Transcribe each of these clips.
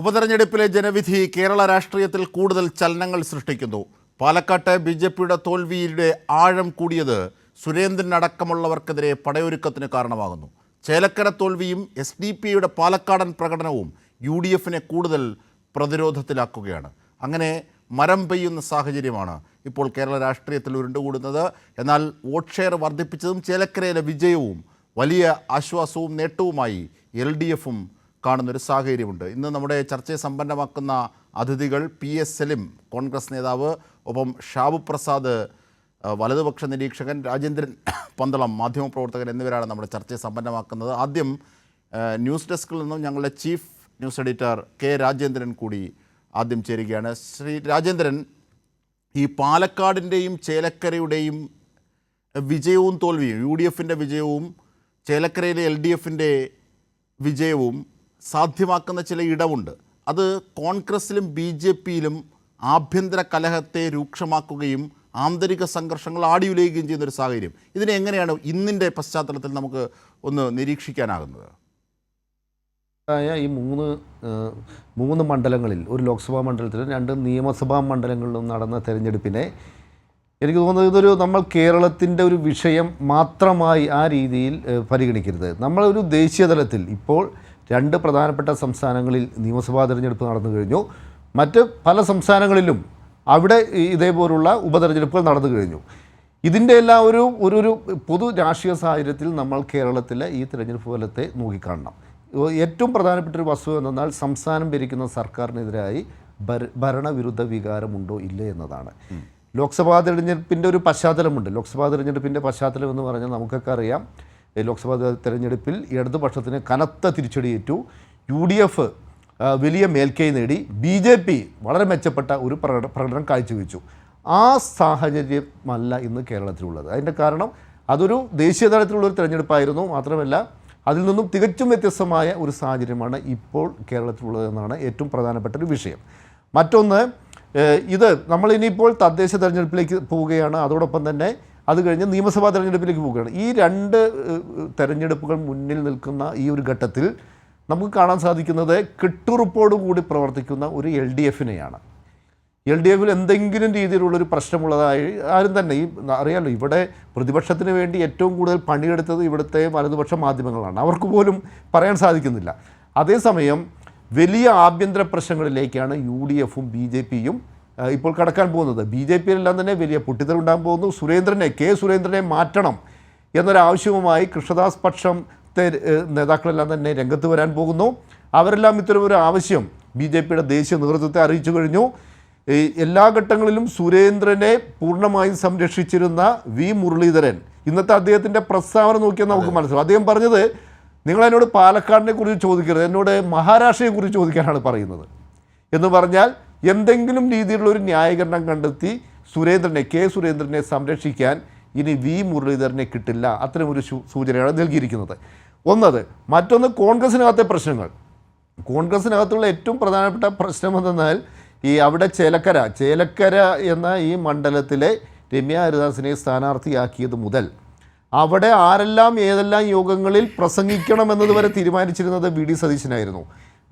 ഉപതെരഞ്ഞെടുപ്പിലെ ജനവിധി കേരള രാഷ്ട്രീയത്തിൽ കൂടുതൽ ചലനങ്ങൾ സൃഷ്ടിക്കുന്നു. പാലക്കാട്ടെ ബി.ജെ.പിയുടെ തോൽവിയുടെ ആഴം കൂടിയത് സുരേന്ദ്രൻ അടക്കമുള്ളവർക്കെതിരെ പടയൊരുക്കത്തിന് കാരണമാകുന്നു. ചേലക്കര തോൽവിയും SDP-യുടെ പാലക്കാടൻ പ്രകടനവും UDF-നെ കൂടുതൽ പ്രതിരോധത്തിലാക്കുകയാണ്. അങ്ങനെ മരം പെയ്യുന്ന സാഹചര്യമാണ് ഇപ്പോൾ കേരള രാഷ്ട്രീയത്തിൽ ഉരുണ്ടുകൂടുന്നത്. എന്നാൽ വോട്ട് ഷെയർ വർദ്ധിപ്പിച്ചതും ചേലക്കരയിലെ വിജയവും വലിയ ആശ്വാസവും നേട്ടവുമായി LDF-ഉം കാണുന്നൊരു സാഹചര്യമുണ്ട്. ഇന്ന് നമ്മുടെ ചർച്ചയെ സമ്പന്നമാക്കുന്ന അതിഥികൾ PS സലിം, കോൺഗ്രസ് നേതാവ്, ഒപ്പം ഷാബു പ്രസാദ്, വലതുപക്ഷ നിരീക്ഷകൻ, രാജേന്ദ്രൻ പന്തളം, മാധ്യമപ്രവർത്തകൻ എന്നിവരാണ് നമ്മുടെ ചർച്ചയെ സമ്പന്നമാക്കുന്നത്. ആദ്യം ന്യൂസ് ഡെസ്കിൽ നിന്നും ഞങ്ങളുടെ chief news editor K. Rajendran കൂടി ആദ്യം ചേരുകയാണ്. ശ്രീ രാജേന്ദ്രൻ, ഈ പാലക്കാടിൻ്റെയും ചേലക്കരയുടെയും വിജയവും തോൽവിയും, UDF-ൻ്റെ വിജയവും ചേലക്കരയിലെ LDF-ൻ്റെ വിജയവും സാധ്യമാക്കുന്ന ചില ഇടമുണ്ട്. അത് കോൺഗ്രസിലും BJP-യിലും ആഭ്യന്തര കലഹത്തെ രൂക്ഷമാക്കുകയും ആന്തരിക സംഘർഷങ്ങൾ ആടിയുലയുകയും ചെയ്യുന്നൊരു സാഹചര്യം. ഇതിനെ എങ്ങനെയാണ് ഇന്നിൻ്റെ പശ്ചാത്തലത്തിൽ നമുക്ക് ഒന്ന് നിരീക്ഷിക്കാനാകുന്നത്? ഈ മൂന്ന് മണ്ഡലങ്ങളിൽ, ഒരു ലോക്സഭാ മണ്ഡലത്തിലും 2 നിയമസഭാ മണ്ഡലങ്ങളിലും നടന്ന തെരഞ്ഞെടുപ്പിനെ എനിക്ക് തോന്നുന്നത് ഇതൊരു നമ്മൾ കേരളത്തിൻ്റെ ഒരു വിഷയം മാത്രമായി ആ രീതിയിൽ പരിഗണിക്കരുത്. നമ്മളൊരു ദേശീയ തലത്തിൽ ഇപ്പോൾ 2 പ്രധാനപ്പെട്ട സംസ്ഥാനങ്ങളിൽ നിയമസഭാ തെരഞ്ഞെടുപ്പ് നടന്നു കഴിഞ്ഞു. മറ്റ് പല സംസ്ഥാനങ്ങളിലും അവിടെ ഇതേപോലുള്ള ഉപതെരഞ്ഞെടുപ്പുകൾ നടന്നു കഴിഞ്ഞു. ഇതിൻ്റെ എല്ലാം ഒരു പൊതു രാഷ്ട്രീയ സാഹചര്യത്തിൽ നമ്മൾ കേരളത്തിലെ ഈ തെരഞ്ഞെടുപ്പ് ഫലത്തെ നോക്കിക്കാണണം. ഏറ്റവും പ്രധാനപ്പെട്ട ഒരു വസ്തുത എന്നാൽ സംസ്ഥാനം ഭരിക്കുന്ന സർക്കാരിനെതിരായി ഭരണവിരുദ്ധ വികാരമുണ്ടോ ഇല്ലേ എന്നതാണ്. ലോക്സഭാ തെരഞ്ഞെടുപ്പിൻ്റെ ഒരു പശ്ചാത്തലമുണ്ട്. ലോക്സഭാ തെരഞ്ഞെടുപ്പിൻ്റെ പശ്ചാത്തലം എന്ന് പറഞ്ഞാൽ നമുക്കൊക്കെ അറിയാം, ലോക്സഭാ തെരഞ്ഞെടുപ്പിൽ ഇടതുപക്ഷത്തിന് കനത്ത തിരിച്ചടിയേറ്റു. UDF വലിയ മേൽക്കൈ നേടി. BJP വളരെ മെച്ചപ്പെട്ട ഒരു പ്രകടനം കാഴ്ചവെച്ചു. ആ സാഹചര്യമല്ല ഇന്ന് കേരളത്തിലുള്ളത്. അതിൻ്റെ കാരണം അതൊരു ദേശീയ തലത്തിലുള്ളൊരു തെരഞ്ഞെടുപ്പായിരുന്നു. മാത്രമല്ല അതിൽ നിന്നും തികച്ചും വ്യത്യസ്തമായ ഒരു സാഹചര്യമാണ് ഇപ്പോൾ കേരളത്തിലുള്ളതെന്നാണ് ഏറ്റവും പ്രധാനപ്പെട്ട ഒരു വിഷയം. മറ്റൊന്ന്, ഇത് നമ്മളിനിയിപ്പോൾ തദ്ദേശ തെരഞ്ഞെടുപ്പിലേക്ക് പോവുകയാണ്. അതോടൊപ്പം തന്നെ അത് കഴിഞ്ഞ് നിയമസഭാ തെരഞ്ഞെടുപ്പിലേക്ക് പോവുകയാണ്. ഈ 2 തെരഞ്ഞെടുപ്പുകൾ മുന്നിൽ നിൽക്കുന്ന ഈ ഒരു ഘട്ടത്തിൽ നമുക്ക് കാണാൻ സാധിക്കുന്നത് കെട്ടുറുപ്പോടുകൂടി പ്രവർത്തിക്കുന്ന ഒരു LDF-നെയാണ്. LDF-ൽ എന്തെങ്കിലും രീതിയിലുള്ളൊരു പ്രശ്നമുള്ളതായി ആരും തന്നെ അറിയാമല്ലോ, ഇവിടെ പ്രതിപക്ഷത്തിന് വേണ്ടി ഏറ്റവും കൂടുതൽ പണിയെടുത്തത് ഇവിടുത്തെ വലതുപക്ഷ മാധ്യമങ്ങളാണ്. അവർക്ക് പോലും പറയാൻ സാധിക്കുന്നില്ല. അതേസമയം വലിയ ആഭ്യന്തര പ്രശ്നങ്ങളിലേക്കാണ് UDF-ഉം BJP-യും ഇപ്പോൾ കടക്കാൻ പോകുന്നത്. BJP-യിലെല്ലാം തന്നെ വലിയ പൊട്ടിത്തെറിയുണ്ടാകാൻ പോകുന്നു. K. സുരേന്ദ്രനെ മാറ്റണം എന്നൊരാവശ്യവുമായി കൃഷ്ണദാസ് പക്ഷത്തെ നേതാക്കളെല്ലാം തന്നെ രംഗത്ത് വരാൻ പോകുന്നു. അവരെല്ലാം ഇത്തരമൊരു ആവശ്യം BJP-യുടെ ദേശീയ നേതൃത്വത്തെ അറിയിച്ചു കഴിഞ്ഞു. എല്ലാ ഘട്ടങ്ങളിലും സുരേന്ദ്രനെ പൂർണ്ണമായും സംരക്ഷിച്ചിരുന്ന V. മുരളീധരൻ ഇന്നത്തെ അദ്ദേഹത്തിൻ്റെ പ്രസ്താവന നോക്കിയാൽ നമുക്ക് മനസ്സിലാവും. അദ്ദേഹം പറഞ്ഞത്, നിങ്ങളെന്നോട് പാലക്കാടിനെ കുറിച്ച് ചോദിക്കരുത്, എന്നോട് മഹാരാഷ്ട്രയെ കുറിച്ച് ചോദിക്കാനാണ് പറയുന്നത് എന്ന് പറഞ്ഞാൽ എന്തെങ്കിലും രീതിയിലുള്ളൊരു ന്യായീകരണം കണ്ടെത്തി K. സുരേന്ദ്രനെ സംരക്ഷിക്കാൻ ഇനി V. മുരളീധരനെ കിട്ടില്ല. അത്തരമൊരു സൂചനയാണ് നൽകിയിരിക്കുന്നത്. മറ്റൊന്ന് കോൺഗ്രസിനകത്തെ പ്രശ്നങ്ങൾ. കോൺഗ്രസിനകത്തുള്ള ഏറ്റവും പ്രധാനപ്പെട്ട പ്രശ്നം എന്തെന്നാൽ അവിടെ ചേലക്കര എന്ന ഈ മണ്ഡലത്തിലെ രമ്യ ഹരിദാസിനെ സ്ഥാനാർത്ഥിയാക്കിയത് മുതൽ അവിടെ ആരെല്ലാം ഏതെല്ലാം യോഗങ്ങളിൽ പ്രസംഗിക്കണമെന്നതുവരെ തീരുമാനിച്ചിരുന്നത് VD സതീശനായിരുന്നു.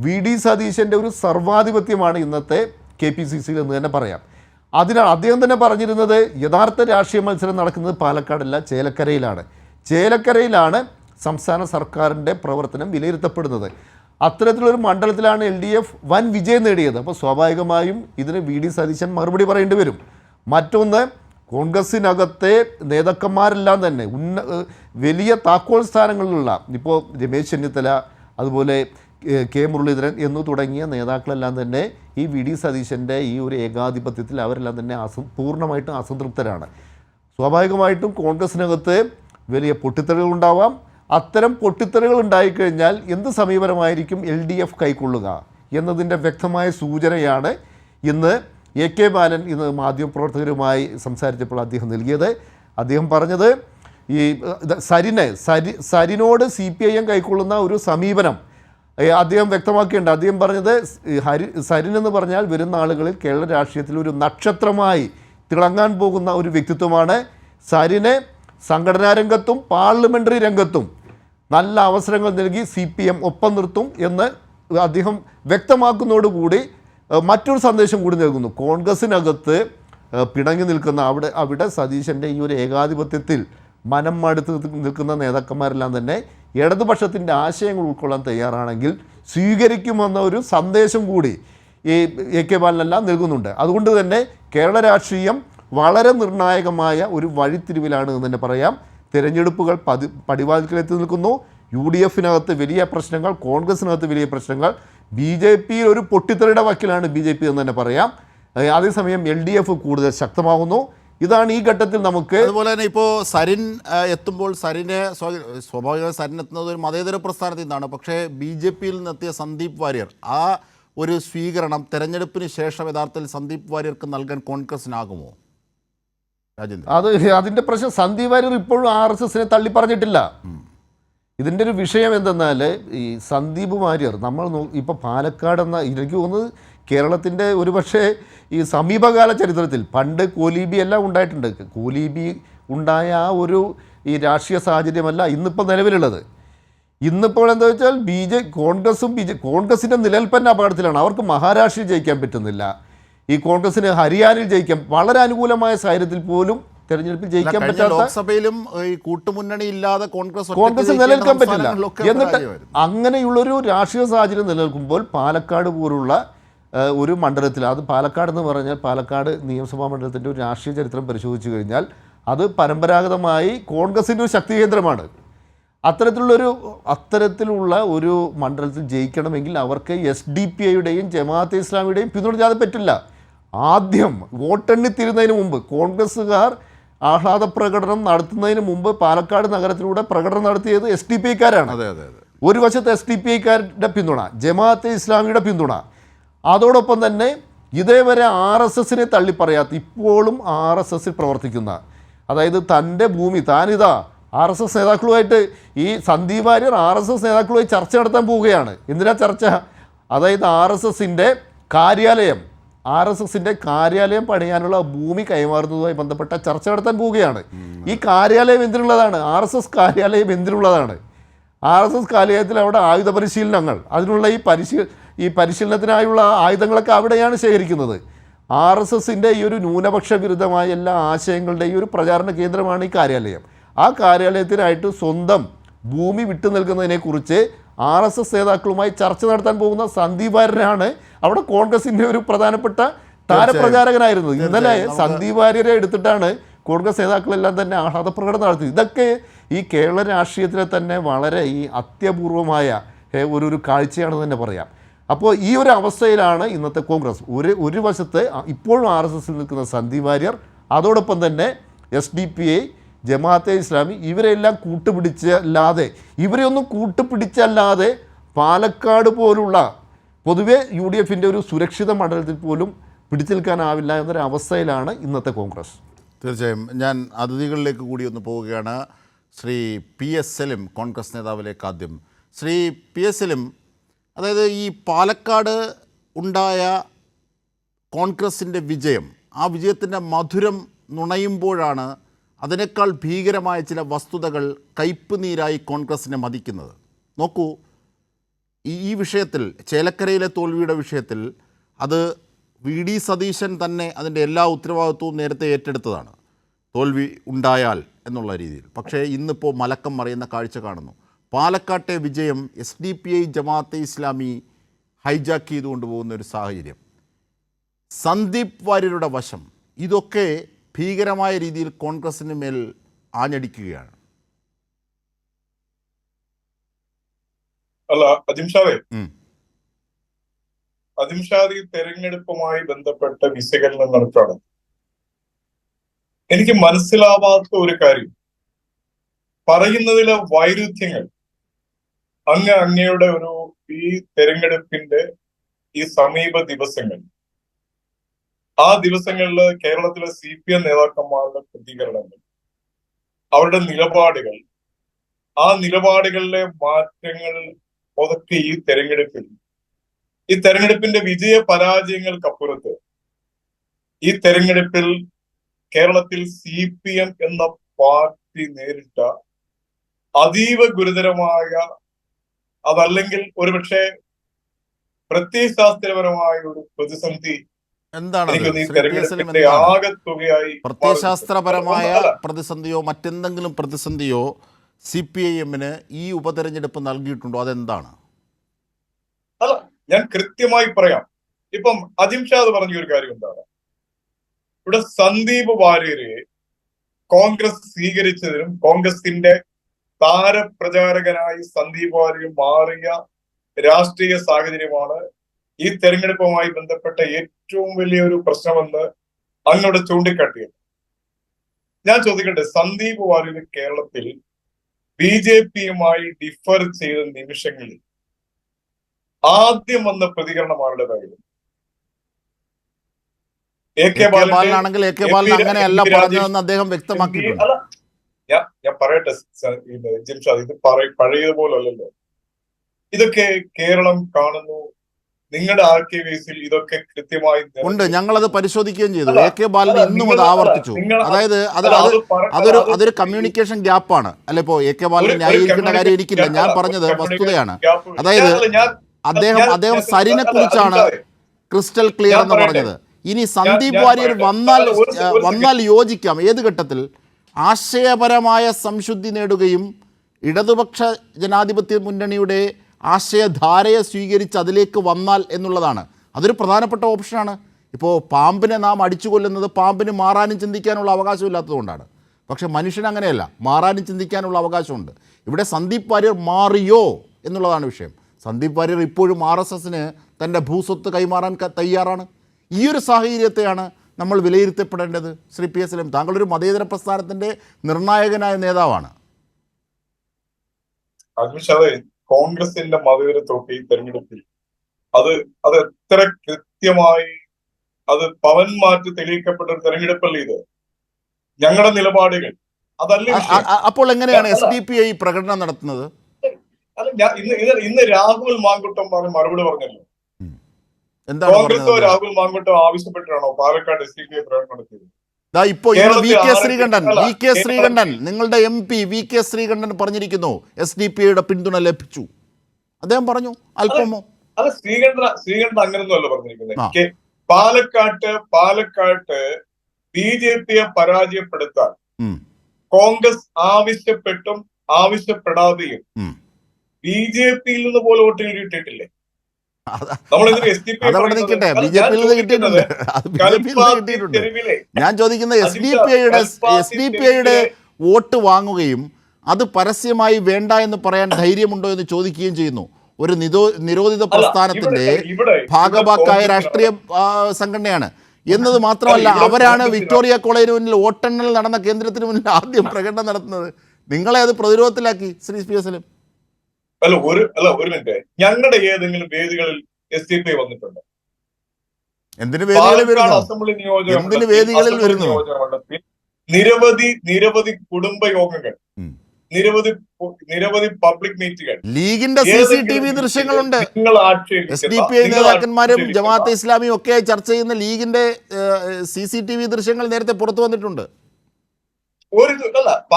VD സതീശൻ്റെ ഒരു സർവാധിപത്യമാണ് ഇന്നത്തെ KPCC എന്ന് തന്നെ പറയാം. അതിനാൽ അദ്ദേഹം തന്നെ പറഞ്ഞിരുന്നത് യഥാർത്ഥ രാഷ്ട്രീയ മത്സരം നടക്കുന്നത് പാലക്കാടല്ല, ചേലക്കരയിലാണ് സംസ്ഥാന സർക്കാരിൻ്റെ പ്രവർത്തനം വിലയിരുത്തപ്പെടുന്നത്. അത്തരത്തിലൊരു മണ്ഡലത്തിലാണ് LDF വൻ വിജയം നേടിയത്. അപ്പോൾ സ്വാഭാവികമായും ഇതിന് VD സതീശൻ മറുപടി പറയേണ്ടി വരും. മറ്റൊന്ന്, കോൺഗ്രസിനകത്തെ നേതാക്കന്മാരെല്ലാം തന്നെ വലിയ താക്കോൽ സ്ഥാനങ്ങളിലുള്ള, ഇപ്പോൾ രമേശ് ചെന്നിത്തല, അതുപോലെ K. മുരളീധരൻ എന്നു തുടങ്ങിയ നേതാക്കളെല്ലാം തന്നെ ഈ VD സതീശൻ്റെ ഈ ഒരു ഏകാധിപത്യത്തിൽ അവരെല്ലാം തന്നെ പൂർണ്ണമായിട്ടും അസംതൃപ്തരാണ്. സ്വാഭാവികമായിട്ടും കോൺഗ്രസിനകത്ത് വലിയ പൊട്ടിത്തെറികൾ ഉണ്ടാവാം. അത്തരം പൊട്ടിത്തെറികൾ ഉണ്ടായിക്കഴിഞ്ഞാൽ എന്ത് സമീപനമായിരിക്കും LDF കൈക്കൊള്ളുക എന്നതിൻ്റെ വ്യക്തമായ സൂചനയാണ് ഇന്ന് AK ബാലൻ ഇന്ന് മാധ്യമപ്രവർത്തകരുമായി സംസാരിച്ചപ്പോൾ അദ്ദേഹം നൽകിയത്. അദ്ദേഹം പറഞ്ഞത്, ഈ സരിനോട് CPIM കൈക്കൊള്ളുന്ന ഒരു സമീപനം അദ്ദേഹം വ്യക്തമാക്കിയിട്ടുണ്ട്. അദ്ദേഹം പറഞ്ഞത്, സരിൻ എന്ന് പറഞ്ഞാൽ വരുന്ന ആളുകളിൽ കേരള രാഷ്ട്രീയത്തിൽ ഒരു നക്ഷത്രമായി തിളങ്ങാൻ പോകുന്ന ഒരു വ്യക്തിത്വമാണ്. സരിനെ സംഘടനാ രംഗത്തും പാർലമെൻ്ററി രംഗത്തും നല്ല അവസരങ്ങൾ നൽകി CPM ഒപ്പം നിർത്തും എന്ന് അദ്ദേഹം വ്യക്തമാക്കുന്നതോടുകൂടി മറ്റൊരു സന്ദേശം കൂടി നൽകുന്നു. കോൺഗ്രസിനകത്ത് പിണങ്ങി നിൽക്കുന്ന അവിടെ സതീശൻ്റെ ഈ ഒരു ഏകാധിപത്യത്തിൽ മനം മടുത്ത് നിൽക്കുന്ന നേതാക്കന്മാരെല്ലാം തന്നെ ഇടതുപക്ഷത്തിൻ്റെ ആശയങ്ങൾ ഉൾക്കൊള്ളാൻ തയ്യാറാണെങ്കിൽ സ്വീകരിക്കുമെന്ന ഒരു സന്ദേശം കൂടി ഈ AK ബാലനെല്ലാം നൽകുന്നുണ്ട്. അതുകൊണ്ട് തന്നെ കേരള രാഷ്ട്രീയം വളരെ നിർണായകമായ ഒരു വഴിത്തിരിവിലാണ് എന്ന് തന്നെ പറയാം. തിരഞ്ഞെടുപ്പുകൾ പടിവാതിൽക്കലെത്തി നിൽക്കുന്നു. UDF-നകത്ത് വലിയ പ്രശ്നങ്ങൾ, കോൺഗ്രസിനകത്ത് വലിയ പ്രശ്നങ്ങൾ, BJP ഒരു പൊട്ടിത്തെറിയുടെ വക്കിലാണ് BJP എന്ന് തന്നെ പറയാം. അതേസമയം LDF കൂടുതൽ ശക്തമാകുന്നു. ഇതാണ് ഈ ഘട്ടത്തിൽ നമുക്ക്. അതുപോലെ തന്നെ ഇപ്പോൾ സരിൻ എത്തുമ്പോൾ സരിനെ സ്വാഭാവികമായി സരിൻ എത്തുന്നത് ഒരു മതേതര പ്രസ്ഥാനത്തിൽ നിന്നാണ്. പക്ഷേ BJP-യിൽ നിന്നെത്തിയ സന്ദീപ് വാര്യർ, ആ ഒരു സ്വീകരണം തെരഞ്ഞെടുപ്പിന് ശേഷം യഥാർത്ഥത്തിൽ സന്ദീപ് വാര്യർക്ക് നൽകാൻ കോൺഗ്രസിനാകുമോ? അതിൻ്റെ പ്രശ്നം സന്ദീപ് വാര്യർ ഇപ്പോഴും RSSനെ തള്ളി പറഞ്ഞിട്ടില്ല. ഇതിൻ്റെ ഒരു വിഷയം എന്തെന്നാൽ ഈ സന്ദീപ് വാര്യർ നമ്മൾ ഇപ്പോൾ പാലക്കാട് എന്ന എനിക്ക് തോന്നുന്നത് കേരളത്തിൻ്റെ ഒരുപക്ഷെ ഈ സമീപകാല ചരിത്രത്തിൽ പണ്ട് കോലീബി എല്ലാം ഉണ്ടായിട്ടുണ്ട്. കോലീബി ഉണ്ടായ ആ ഒരു ഈ രാഷ്ട്രീയ സാഹചര്യമല്ല ഇന്നിപ്പോൾ നിലവിലുള്ളത്. ഇന്നിപ്പോൾ എന്താ വെച്ചാൽ കോൺഗ്രസിൻ്റെ നിലനിൽപ്പന്നെ അപകടത്തിലാണ്. അവർക്ക് മഹാരാഷ്ട്രയിൽ ജയിക്കാൻ പറ്റുന്നില്ല. ഈ കോൺഗ്രസിന് ഹരിയാനയിൽ ജയിക്കാൻ വളരെ അനുകൂലമായ സാഹചര്യത്തിൽ പോലും തെരഞ്ഞെടുപ്പിൽ ജയിക്കാൻ പറ്റാത്ത, ലോക്സഭയിലും ഈ കൂട്ടുമുന്നണി ഇല്ലാതെ കോൺഗ്രസ് നിലനിൽക്കാൻ പറ്റില്ല. എന്നിട്ട് അങ്ങനെയുള്ളൊരു രാഷ്ട്രീയ സാഹചര്യം നിലനിൽക്കുമ്പോൾ പാലക്കാട് പോലുള്ള ഒരു മണ്ഡലത്തിൽ, അത് പാലക്കാട് എന്ന് പറഞ്ഞാൽ പാലക്കാട് നിയമസഭാ മണ്ഡലത്തിൻ്റെ ഒരു രാഷ്ട്രീയ ചരിത്രം പരിശോധിച്ചു കഴിഞ്ഞാൽ അത് പരമ്പരാഗതമായി കോൺഗ്രസിൻ്റെ ഒരു ശക്തി കേന്ദ്രമാണ്. അത്തരത്തിലുള്ള ഒരു മണ്ഡലത്തിൽ ജയിക്കണമെങ്കിൽ അവർക്ക് SDPI-യുടെയും ജമാഅത്തെ ഇസ്ലാമിയുടെയും പിന്തുണ പറ്റില്ല. ആദ്യം വോട്ടെണ്ണി തീരുന്നതിന് മുമ്പ് കോൺഗ്രസ്സുകാർ ആഹ്ലാദ പ്രകടനം നടത്തുന്നതിന് മുമ്പ് പാലക്കാട് നഗരത്തിലൂടെ പ്രകടനം നടത്തിയത് SDPI-ക്കാരാണ്. ഒരു വശത്ത് SDPI-ക്കാരുടെ പിന്തുണ, ജമാഅത്തെ ഇസ്ലാമിയുടെ പിന്തുണ, അതോടൊപ്പം തന്നെ ഇതേവരെ RSSനെ തള്ളിപ്പറയാത്ത, ഇപ്പോഴും RSSൽ പ്രവർത്തിക്കുന്ന, അതായത് തൻ്റെ ഭൂമി താനിതാ RSS നേതാക്കളുമായിട്ട് ഈ സന്ദീപ് വാര്യർ RSS നേതാക്കളുമായി ചർച്ച നടത്താൻ പോവുകയാണ്. എന്തിനാ ചർച്ച? അതായത് RSSൻ്റെ കാര്യാലയം പണിയാനുള്ള ഭൂമി കൈമാറുന്നതുമായി ബന്ധപ്പെട്ട ചർച്ച നടത്താൻ പോവുകയാണ്. ഈ കാര്യാലയം എന്തിനുള്ളതാണ്? RSS കാര്യാലയം എന്തിനുള്ളതാണ്? RSS കാര്യാലയത്തിൽ അവിടെ ആയുധ പരിശീലനങ്ങൾ, അതിനുള്ള ഈ പരിശീലനത്തിനായുള്ള ആയുധങ്ങളൊക്കെ അവിടെയാണ് ശേഖരിക്കുന്നത്. RSSൻ്റെ ഈ ഒരു ന്യൂനപക്ഷ വിരുദ്ധമായ എല്ലാ ആശയങ്ങളുടെയും ഒരു പ്രചാരണ കേന്ദ്രമാണ് ഈ കാര്യാലയം. ആ കാര്യാലയത്തിനായിട്ട് സ്വന്തം ഭൂമി വിട്ടു നൽകുന്നതിനെക്കുറിച്ച് RSS നേതാക്കളുമായി ചർച്ച നടത്താൻ പോകുന്ന സന്ദീപ് വാര്യരാണ് അവിടെ കോൺഗ്രസിൻ്റെ ഒരു പ്രധാനപ്പെട്ട താരപ്രചാരകനായിരുന്നത്. ഇന്നലെ സന്ദീപ് വാര്യരെ എടുത്തിട്ടാണ് കോൺഗ്രസ് നേതാക്കളെല്ലാം തന്നെ ആഹ്ലാദ പ്രകടനം നടത്തി. ഇതൊക്കെ ഈ കേരള രാഷ്ട്രീയത്തിലെ തന്നെ വളരെ ഈ അത്യപൂർവമായ ഒരു കാഴ്ചയാണെന്ന് തന്നെ പറയാം. അപ്പോൾ ഈ ഒരു അവസ്ഥയിലാണ് ഇന്നത്തെ കോൺഗ്രസ്. ഒരു വശത്ത് ഇപ്പോഴും RSSൽ നിൽക്കുന്ന സന്ദീപ് വാര്യർ, അതോടൊപ്പം തന്നെ SDPI, ജമാഅത്തെ ഇസ്ലാമി, ഇവരെല്ലാം ഇവരെയൊന്നും കൂട്ടുപിടിച്ചല്ലാതെ പാലക്കാട് പോലുള്ള പൊതുവെ UDF-ൻ്റെ ഒരു സുരക്ഷിത മണ്ഡലത്തിൽ പോലും പിടിച്ചു നിൽക്കാനാവില്ല എന്നൊരവസ്ഥയിലാണ് ഇന്നത്തെ കോൺഗ്രസ്. തീർച്ചയായും ഞാൻ അതിഥികളിലേക്ക് കൂടി ഒന്ന് പോവുകയാണ്. ശ്രീ PS സലിം, കോൺഗ്രസ് നേതാവിലേക്ക് ആദ്യം. ശ്രീ PS സലിം, അതായത് ഈ പാലക്കാട് ഉണ്ടായ കോൺഗ്രസിൻ്റെ വിജയം, ആ വിജയത്തിൻ്റെ മധുരം നുണയുമ്പോഴാണ് അതിനേക്കാൾ ഭീകരമായ ചില വസ്തുതകൾ കയ്പ് നീരായി കോൺഗ്രസിനെ മതിക്കുന്നത്. നോക്കൂ, ഈ വിഷയത്തിൽ, ചേലക്കരയിലെ തോൽവിയുടെ വിഷയത്തിൽ, അത് VD സതീശൻ തന്നെ അതിൻ്റെ എല്ലാ ഉത്തരവാദിത്വവും നേരത്തെ ഏറ്റെടുത്തതാണ്, തോൽവി ഉണ്ടായാൽ എന്നുള്ള രീതിയിൽ. പക്ഷേ ഇന്നിപ്പോൾ മലക്കം മറിയുന്ന കാഴ്ച കാണുന്നു. പാലക്കാട്ടെ വിജയം SDPI, ജമാഅത്തെ ഇസ്ലാമി ഹൈജാക്ക് ചെയ്തുകൊണ്ട് പോകുന്ന ഒരു സാഹചര്യം, സന്ദീപ് വാര്യരുടെ വശം, ഇതൊക്കെ ഭീകരമായ രീതിയിൽ കോൺഗ്രസിന് മേൽ ആഞ്ഞടിക്കുകയാണ്. അല്ല അജിംഷാദി തെരഞ്ഞെടുപ്പുമായി ബന്ധപ്പെട്ട വിശകലനം നടത്തുകയാണ്. എനിക്ക് മനസ്സിലാവാത്ത ഒരു കാര്യം, പറയുന്നതിലെ വൈരുദ്ധ്യങ്ങൾ അങ്ങയുടെ ഈ തെരഞ്ഞെടുപ്പിന്റെ ഈ സമീപ ദിവസങ്ങൾ, ആ ദിവസങ്ങളിൽ കേരളത്തിലെ CPM നേതാക്കന്മാരുടെ പ്രതികരണങ്ങൾ, അവരുടെ നിലപാടുകൾ, ആ നിലപാടുകളിലെ മാറ്റങ്ങൾ അതൊക്കെ ഈ തെരഞ്ഞെടുപ്പിന്റെ വിജയ പരാജയങ്ങൾക്കപ്പുറത്ത് ഈ തെരഞ്ഞെടുപ്പിൽ കേരളത്തിൽ CPM എന്ന പാർട്ടി നേരിട്ട അതീവ ഗുരുതരമായ, അതല്ലെങ്കിൽ ഒരുപക്ഷെ പ്രത്യയശാസ്ത്രപരമായ ഒരു പ്രതിസന്ധി എന്താണത് എനിക്കൊന്ന് ഈ ശ്രീ പി എസ് എലും? തെരഞ്ഞെടുപ്പിന്റെ എന്താണ് ആകെത്തുകയായി പ്രത്യയശാസ്ത്രപരമായ അല്ല പ്രതിസന്ധിയോ മറ്റെന്തെങ്കിലും പ്രതിസന്ധിയോ CPIM-ന് ഈ ഉപതെരഞ്ഞെടുപ്പ് നൽകിയിട്ടുണ്ടോ? അതെന്താണ്? അല്ല ഞാൻ കൃത്യമായി പറയാം. ഇപ്പം അജിംഷാദ് പറഞ്ഞ ഒരു കാര്യം എന്താണ്, ഇവിടെ സന്ദീപ് വാര്യരെ കോൺഗ്രസ് സ്വീകരിച്ചതിനും കോൺഗ്രസിന്റെ താരപ്രചാരകനായി സന്ദീപ് വാര്യർ മാറിയ രാഷ്ട്രീയ സാഹചര്യമാണ് ഈ തെരഞ്ഞെടുപ്പുമായി ബന്ധപ്പെട്ട ഏറ്റവും വലിയൊരു പ്രശ്നമെന്ന് അങ്ങോട്ട് ചൂണ്ടിക്കാട്ടിയത്. ഞാൻ ചോദിക്കട്ടെ, സന്ദീപ് വാര്യർ കേരളത്തിൽ BJP-യുമായി ഡിഫർ ചെയ്ത നിമിഷങ്ങളിൽ ആദ്യം വന്ന പ്രതികരണം ആരുടേതായിരുന്നു? AK ബാലനാണെങ്കിൽ AK ബാലൻ അങ്ങനെയല്ല പറഞ്ഞതെന്ന് അദ്ദേഹം വ്യക്തമാക്കിയിട്ടുണ്ട്. അല്ല ഞാൻ പറയട്ടെ ജിംഷാദ്, ഇത് പഴയതുപോലല്ലോ. ഇതൊക്കെ കേരളം കാണുന്നു. നിങ്ങളുടെ ആർക്കൈവ്സിൽ ഇതൊക്കെ കൃത്യമായി ഉണ്ട്. ഞങ്ങളത് പരിശോധിക്കുകയും ചെയ്തു. അല്ല, AK ബാലൻ ഇന്നും അത് ആവർത്തിച്ചു. അതായത് അതൊരു കമ്മ്യൂണിക്കേഷൻ ഗ്യാപ്പാണ്. അല്ല, ഇപ്പോ AK ബാലൻ ന്യായീകരിക്കേണ്ട കാര്യം എനിക്കില്ല. ഞാൻ പറഞ്ഞത് വസ്തുതയാണ്. അതായത് അദ്ദേഹം സരിനെ കുറിച്ചാണ് ക്രിസ്റ്റൽ ക്ലിയർ എന്ന് പറഞ്ഞത്. ഇനി സന്ദീപ് വാര്യർ വന്നാൽ യോജിക്കാം. ഏത് ഘട്ടത്തിൽ ആശയപരമായ സംശുദ്ധി നേടുകയും ഇടതുപക്ഷ ജനാധിപത്യ മുന്നണിയുടെ ആശയധാരയെ സ്വീകരിച്ച് അതിലേക്ക് വന്നാൽ എന്നുള്ളതാണ്. അതൊരു പ്രധാനപ്പെട്ട ഓപ്ഷനാണ്. ഇപ്പോൾ പാമ്പിനെ നാം അടിച്ചു കൊല്ലുന്നത് പാമ്പിന് മാറാനും ചിന്തിക്കാനുള്ള അവകാശമില്ലാത്തതുകൊണ്ടാണ്. പക്ഷേ മനുഷ്യൻ അങ്ങനെയല്ല, മാറാനും ചിന്തിക്കാനുള്ള അവകാശമുണ്ട്. ഇവിടെ സന്ദീപ് വാര്യർ മാറിയോ എന്നുള്ളതാണ് വിഷയം. സന്ദീപ് വാര്യർ ഇപ്പോഴും RSSന് തൻ്റെ ഭൂസ്വത്ത് കൈമാറാൻ തയ്യാറാണ്. ഈ ഒരു സാഹചര്യത്തെയാണ് നമ്മൾ വിലയിരുത്തപ്പെടേണ്ടത്. ശ്രീ പി എസ് എലും, താങ്കളൊരു മതേതര പ്രസ്ഥാനത്തിൻ്റെ നിർണായകനായ നേതാവാണ്. കോൺഗ്രസിന്റെ മതേതരത്വമൊക്കെ ഈ തെരഞ്ഞെടുപ്പിൽ അത് എത്ര കൃത്യമായി അത് പവൻ മാറ്റി തെളിയിക്കപ്പെട്ട ഒരു തെരഞ്ഞെടുപ്പല്ലേ ഇത്. ഞങ്ങളുടെ നിലപാടുകൾ അതല്ല. അപ്പോൾ എങ്ങനെയാണ് SDPI പ്രകടനം നടത്തുന്നത്? അല്ല, ഇന്ന് രാഹുൽ മാങ്കുട്ടം മറുപടി പറഞ്ഞല്ലോ. എന്താണ് കോൺഗ്രസോ രാഹുൽ മാങ്കുട്ടം ആവശ്യപ്പെട്ടാണോ പാലക്കാട് SDPI പ്രകടനം നടത്തിയത്? ഇപ്പോൾ വി കെ ശ്രീകണ്ഠൻ നിങ്ങളുടെ MP VK ശ്രീകണ്ഠൻ പറഞ്ഞിരിക്കുന്നു SDPIയുടെ പിന്തുണ ലഭിച്ചു. അദ്ദേഹം പറഞ്ഞു അല്പമോ? അല്ല, ശ്രീകണ്ഠൻ അങ്ങനൊന്നും അല്ല പറഞ്ഞിരിക്കുന്നത്. പാലക്കാട്ട് BJP-യെ പരാജയപ്പെടുത്താൻ കോൺഗ്രസ് ആവശ്യപ്പെട്ടും ആവശ്യപ്പെടാതെയും BJP-യിൽ നിന്ന് പോലെ വോട്ട് കിട്ടിയിട്ടില്ലേ? അതവിടെ നിൽക്കട്ടെ, BJP-യിൽ നിന്ന് കിട്ടിയിട്ടുണ്ട്. ഞാൻ ചോദിക്കുന്നത് SDPIയുടെ വോട്ട് വാങ്ങുകയും അത് പരസ്യമായി വേണ്ട എന്ന് പറയാൻ ധൈര്യമുണ്ടോ എന്ന് ചോദിക്കുകയും ചെയ്യുന്നു. ഒരു നിരോധിത പ്രസ്ഥാനത്തിന്റെ ഭാഗഭാക്കായ രാഷ്ട്രീയ സംഘടനയാണ് എന്നത് മാത്രമല്ല, അവരാണ് വിക്ടോറിയ കോളേജിന് മുന്നിൽ വോട്ടെണ്ണൽ നടന്ന കേന്ദ്രത്തിന് മുന്നിൽ ആദ്യം പ്രകടനം നടത്തുന്നത്. നിങ്ങളെ അത് പ്രതിരോധത്തിലാക്കി ശ്രീ പി എസ് എലും. ഒരു മിനിറ്റ്, ഞങ്ങളുടെ ഏതെങ്കിലും വേദികളിൽ SDPI വന്നിട്ടുണ്ട്? എന്തിന് വേദികളിൽ വരുന്നു? അസംബ്ലി നിയോജക എന്തിന് വേദികളിൽ വരുന്നു? നിരവധി കുടുംബ യോഗങ്ങൾ, നിരവധി പബ്ലിക് മീറ്റുകൾ, ലീഗിന്റെ CCTV ദൃശ്യങ്ങളുണ്ട്. SDPI നേതാക്കന്മാരും ജമാഅത്തെ ഇസ്ലാമിയും ഒക്കെ ചർച്ച ചെയ്യുന്ന ലീഗിന്റെ CCTV ദൃശ്യങ്ങൾ നേരത്തെ പുറത്തു വന്നിട്ടുണ്ട്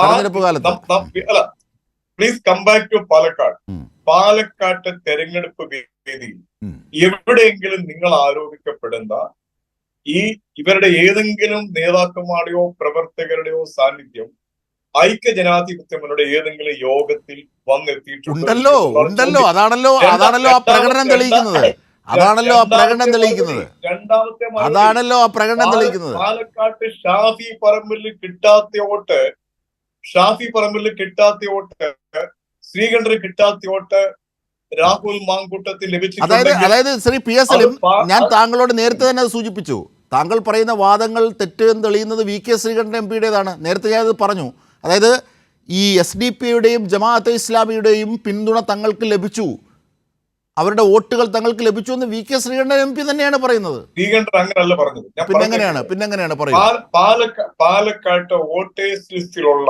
തെരഞ്ഞെടുപ്പ് കാലത്ത്. പ്ലീസ് കം ബാക്ക് ടു പാലക്കാട്ടെ തെരഞ്ഞെടുപ്പ് വേദിയിൽ എവിടെയെങ്കിലും നിങ്ങൾ ആരോപിക്കപ്പെടുന്ന ഇവരുടെ ഏതെങ്കിലും നേതാക്കന്മാരുടെയോ പ്രവർത്തകരുടെയോ സാന്നിധ്യം ഐക്യജനാധിപത്യങ്ങളുടെ ഏതെങ്കിലും യോഗത്തിൽ വന്നെത്തിയിട്ടുണ്ടല്ലോ? അതാണല്ലോ ആ പ്രകടനം തെളിയിക്കുന്നത്. പാലക്കാട്ട് ഷാഫി പറമ്പിൽ കിട്ടാത്ത വോട്ട് ശ്രീകണ്ഠന് കിട്ടാത്ത വോട്ട് രാഹുൽ മാങ്കൂട്ടത്തിൽ ലഭിച്ചിട്ടുണ്ട്. അതായത് ശ്രീ പി എസ് എലും, ഞാൻ താങ്കളോട് നേരത്തെ തന്നെ അത് സൂചിപ്പിച്ചു. താങ്കൾ പറയുന്ന വാദങ്ങൾ തെറ്റെന്ന് തെളിയുന്നത് VK ശ്രീകണ്ഠൻ MPയുടേതാണ്. നേരത്തെ ഞാനത് പറഞ്ഞു. അതായത് ഈ SDPIയുടെയും ജമാഅത്തെ ഇസ്ലാമിയുടെയും പിന്തുണ തങ്ങൾക്ക് ലഭിച്ചു, അവരുടെ വോട്ടുകൾ തങ്ങൾക്ക് ലഭിച്ചു എന്ന് VK ശ്രീകണ്ഠൻ MP തന്നെയാണ് പറയുന്നത്. ശ്രീകണ്ഠൻ അങ്ങനെയല്ല പറഞ്ഞത്. പിന്നെങ്ങനെയാണ് പറയുന്നത്? പാലക്കാട്ട് വോട്ടേഴ്സ് ലിസ്റ്റിലുള്ള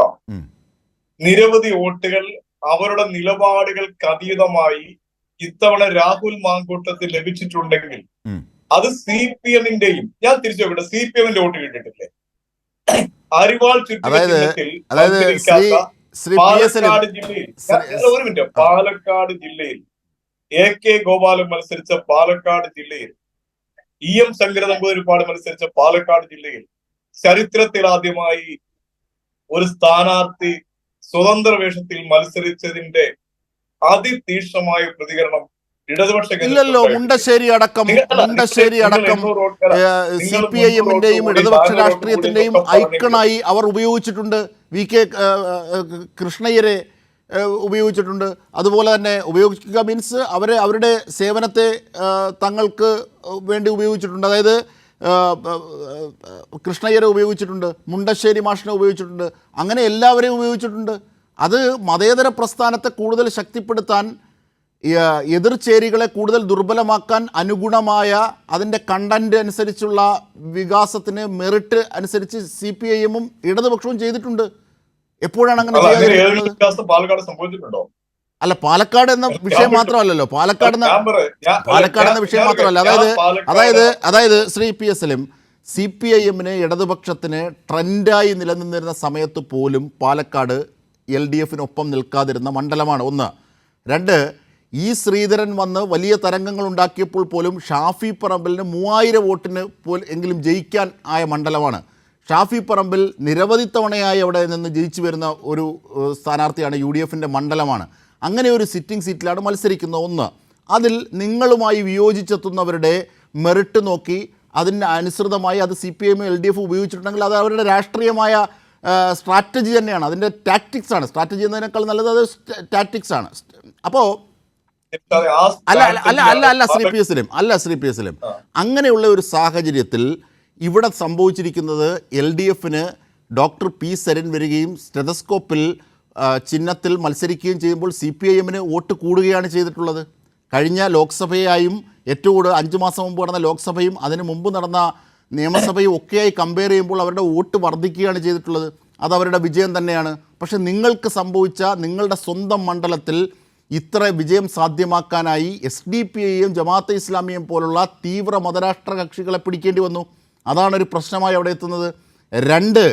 നിരവധി വോട്ടുകൾ അവരുടെ നിലപാടുകൾക്ക് അതീതമായി ഇത്തവണ രാഹുൽ മാങ്കൂട്ടത്തിൽ ലഭിച്ചിട്ടുണ്ടെങ്കിൽ അത് CPM-ന്റെയും, ഞാൻ തിരിച്ചു നോക്കട്ടെ, CPM-ന്റെ വോട്ട് കിട്ടിയിട്ടില്ലേ? അരിവാൾ ചുറ്റുപാത്തിൽ പാലക്കാട് ജില്ലയിൽ AK ഗോപാലൻ മത്സരിച്ച പാലക്കാട് ജില്ലയിൽ, EM ശങ്കര നമ്പൂതിരിപ്പാട് മത്സരിച്ച പാലക്കാട് ജില്ലയിൽ ചരിത്രത്തിൽ ആദ്യമായി ഒരു സ്ഥാനാർത്ഥി സ്വതന്ത്ര വേഷത്തിൽ മത്സരിച്ചതിന്റെ അതിതീക്ഷ്ണമായ പ്രതികരണം ഇടതുപക്ഷ ഇല്ലല്ലോ. മുണ്ടശ്ശേരി അടക്കം CPIM-ന്റെയും ഇടതുപക്ഷ രാഷ്ട്രീയത്തിന്റെയും ഐക്കണായി അവർ ഉപയോഗിച്ചിട്ടുണ്ട്. VK കൃഷ്ണയ്യരെ ഉപയോഗിച്ചിട്ടുണ്ട്. അതുപോലെ തന്നെ ഉപയോഗിക്കുക മീൻസ് അവരുടെ സേവനത്തെ തങ്ങൾക്ക് വേണ്ടി ഉപയോഗിച്ചിട്ടുണ്ട്. അതായത് കൃഷ്ണയ്യരെ ഉപയോഗിച്ചിട്ടുണ്ട്, മുണ്ടശ്ശേരി മാഷിനെ ഉപയോഗിച്ചിട്ടുണ്ട്, അങ്ങനെ എല്ലാവരെയും ഉപയോഗിച്ചിട്ടുണ്ട്. അത് മതേതര പ്രസ്ഥാനത്തെ കൂടുതൽ ശക്തിപ്പെടുത്താൻ, എതിർചേരികളെ കൂടുതൽ ദുർബലമാക്കാൻ അനുഗുണമായ അതിൻ്റെ കണ്ടന്റ് അനുസരിച്ചുള്ള വികാസത്തിന് മെറിറ്റ് അനുസരിച്ച് CPIM-ഉം ഇടതുപക്ഷവും ചെയ്തിട്ടുണ്ട്. എപ്പോഴാണ് അങ്ങനെ പാലക്കാട് സംഭവിച്ചിട്ടുണ്ടോ? അല്ല, പാലക്കാട് എന്ന വിഷയം മാത്രമല്ലല്ലോ. പാലക്കാട് എന്ന വിഷയം മാത്രമല്ല. അതായത് ശ്രീ PS സലിം, CPIM-ന് ഇടതുപക്ഷത്തിന് ട്രെൻഡായി നിലനിന്നിരുന്ന സമയത്ത് പോലും പാലക്കാട് LDF-നൊപ്പം നിൽക്കാതിരുന്ന മണ്ഡലമാണ്. ഒന്ന്. രണ്ട്, ശ്രീധരൻ വന്ന് വലിയ തരംഗങ്ങൾ ഉണ്ടാക്കിയപ്പോൾ പോലും ഷാഫി പറമ്പിലിന് 3000 വോട്ടിന് എങ്കിലും ജയിക്കാൻ ആയ മണ്ഡലമാണ്. ഷാഫി പറമ്പിൽ നിരവധി തവണയായി അവിടെ നിന്ന് ജയിച്ചു വരുന്ന ഒരു സ്ഥാനാർത്ഥിയാണ്. UDF-ന്റെ മണ്ഡലമാണ്. അങ്ങനെ ഒരു സിറ്റിംഗ് സീറ്റിലാണ് മത്സരിക്കുന്നത്. ഒന്ന്. അതിൽ നിങ്ങളുമായി വിയോജിച്ചെത്തുന്നവരുടെ മെറിറ്റ് നോക്കി അതിന് അനുസൃതമായി അത് CPIM LDF ഉപയോഗിച്ചിട്ടുണ്ടെങ്കിൽ അത് അവരുടെ രാഷ്ട്രീയമായ സ്ട്രാറ്റജി തന്നെയാണ്, അതിൻ്റെ ടാക്ടിക്സ് ആണ്. സ്ട്രാറ്റജി എന്നതിനേക്കാൾ നല്ലത് അത് ടാക്ടിക്സ് ആണ്. അപ്പോൾ ശ്രീ PS സലിം അങ്ങനെയുള്ള ഒരു സാഹചര്യത്തിൽ ഇവിടെ സംഭവിച്ചിരിക്കുന്നത് LDF-ന് ഡോക്ടർ P സരിൻ വരികയും സ്റ്റെതസ്കോപ്പിൽ ചിഹ്നത്തിൽ മത്സരിക്കുകയും ചെയ്യുമ്പോൾ CPIM-ന് വോട്ട് കൂടുകയാണ് ചെയ്തിട്ടുള്ളത്. കഴിഞ്ഞ ലോക്സഭയായും ഏറ്റവും കൂടുതൽ 5 മാസം മുമ്പ് നടന്ന ലോക്സഭയും അതിന് മുമ്പ് നടന്ന നിയമസഭയും ഒക്കെയായി കമ്പയർ ചെയ്യുമ്പോൾ അവരുടെ വോട്ട് വർദ്ധിക്കുകയാണ് ചെയ്തിട്ടുള്ളത്. അതവരുടെ വിജയം തന്നെയാണ്. പക്ഷേ നിങ്ങൾക്ക് സംഭവിച്ച നിങ്ങളുടെ സ്വന്തം മണ്ഡലത്തിൽ ഇത്ര വിജയം സാധ്യമാക്കാനായി SDPI-യും ജമാഅത്തെ ഇസ്ലാമിയും പോലുള്ള തീവ്ര മതരാഷ്ട്ര കക്ഷികളെ പിടിക്കേണ്ടി വന്നു. അതാണൊരു പ്രശ്നമായി അവിടെ എത്തുന്നത്. രണ്ട്,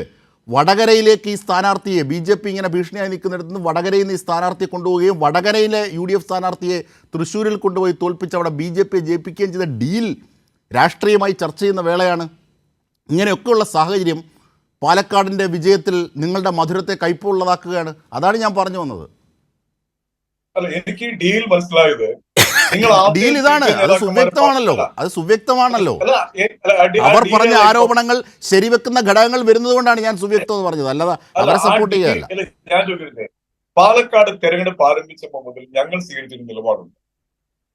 വടകരയിലേക്ക് ഈ സ്ഥാനാർത്ഥിയെ BJP ഇങ്ങനെ ഭീഷണിയായി നിൽക്കുന്നിടത്ത് നിന്ന് വടകരയിൽ നിന്ന് ഈ സ്ഥാനാർത്ഥിയെ കൊണ്ടുപോവുകയും വടകരയിലെ UDF സ്ഥാനാർത്ഥിയെ തൃശ്ശൂരിൽ കൊണ്ടുപോയി തോൽപ്പിച്ച് അവിടെ BJP ജയിപ്പിക്കുകയും ചെയ്ത ഡീൽ രാഷ്ട്രീയമായി ചർച്ച ചെയ്യുന്ന വേളയാണ്. ഇങ്ങനെയൊക്കെയുള്ള സാഹചര്യം പാലക്കാടിൻ്റെ വിജയത്തിൽ നിങ്ങളുടെ മധുരത്തെ കയ്പുള്ളതാക്കുകയാണ്. അതാണ് ഞാൻ പറഞ്ഞു വന്നത്. അല്ല, എനിക്ക് ഡീൽ മനസ്സിലായത് ഡീൽ ഇതാണ്. അത് സുവ്യക്തമാണല്ലോ. അവർ പറഞ്ഞ ആരോപണങ്ങൾ ശരിവെക്കുന്ന ഘടകങ്ങൾ വരുന്നത് കൊണ്ടാണ് ഞാൻ സുവ്യക്തം എന്ന് പറഞ്ഞത്, അല്ലാതെ അവരെ സപ്പോർട്ട് ചെയ്യുകയല്ല. ഞാൻ ചോദിക്കുന്നത്, പാലക്കാട് തെരഞ്ഞെടുപ്പ് ആരംഭിച്ചപ്പോൾ മുതൽ ഞങ്ങൾ സ്വീകരിച്ചൊരു നിലപാടുണ്ട്.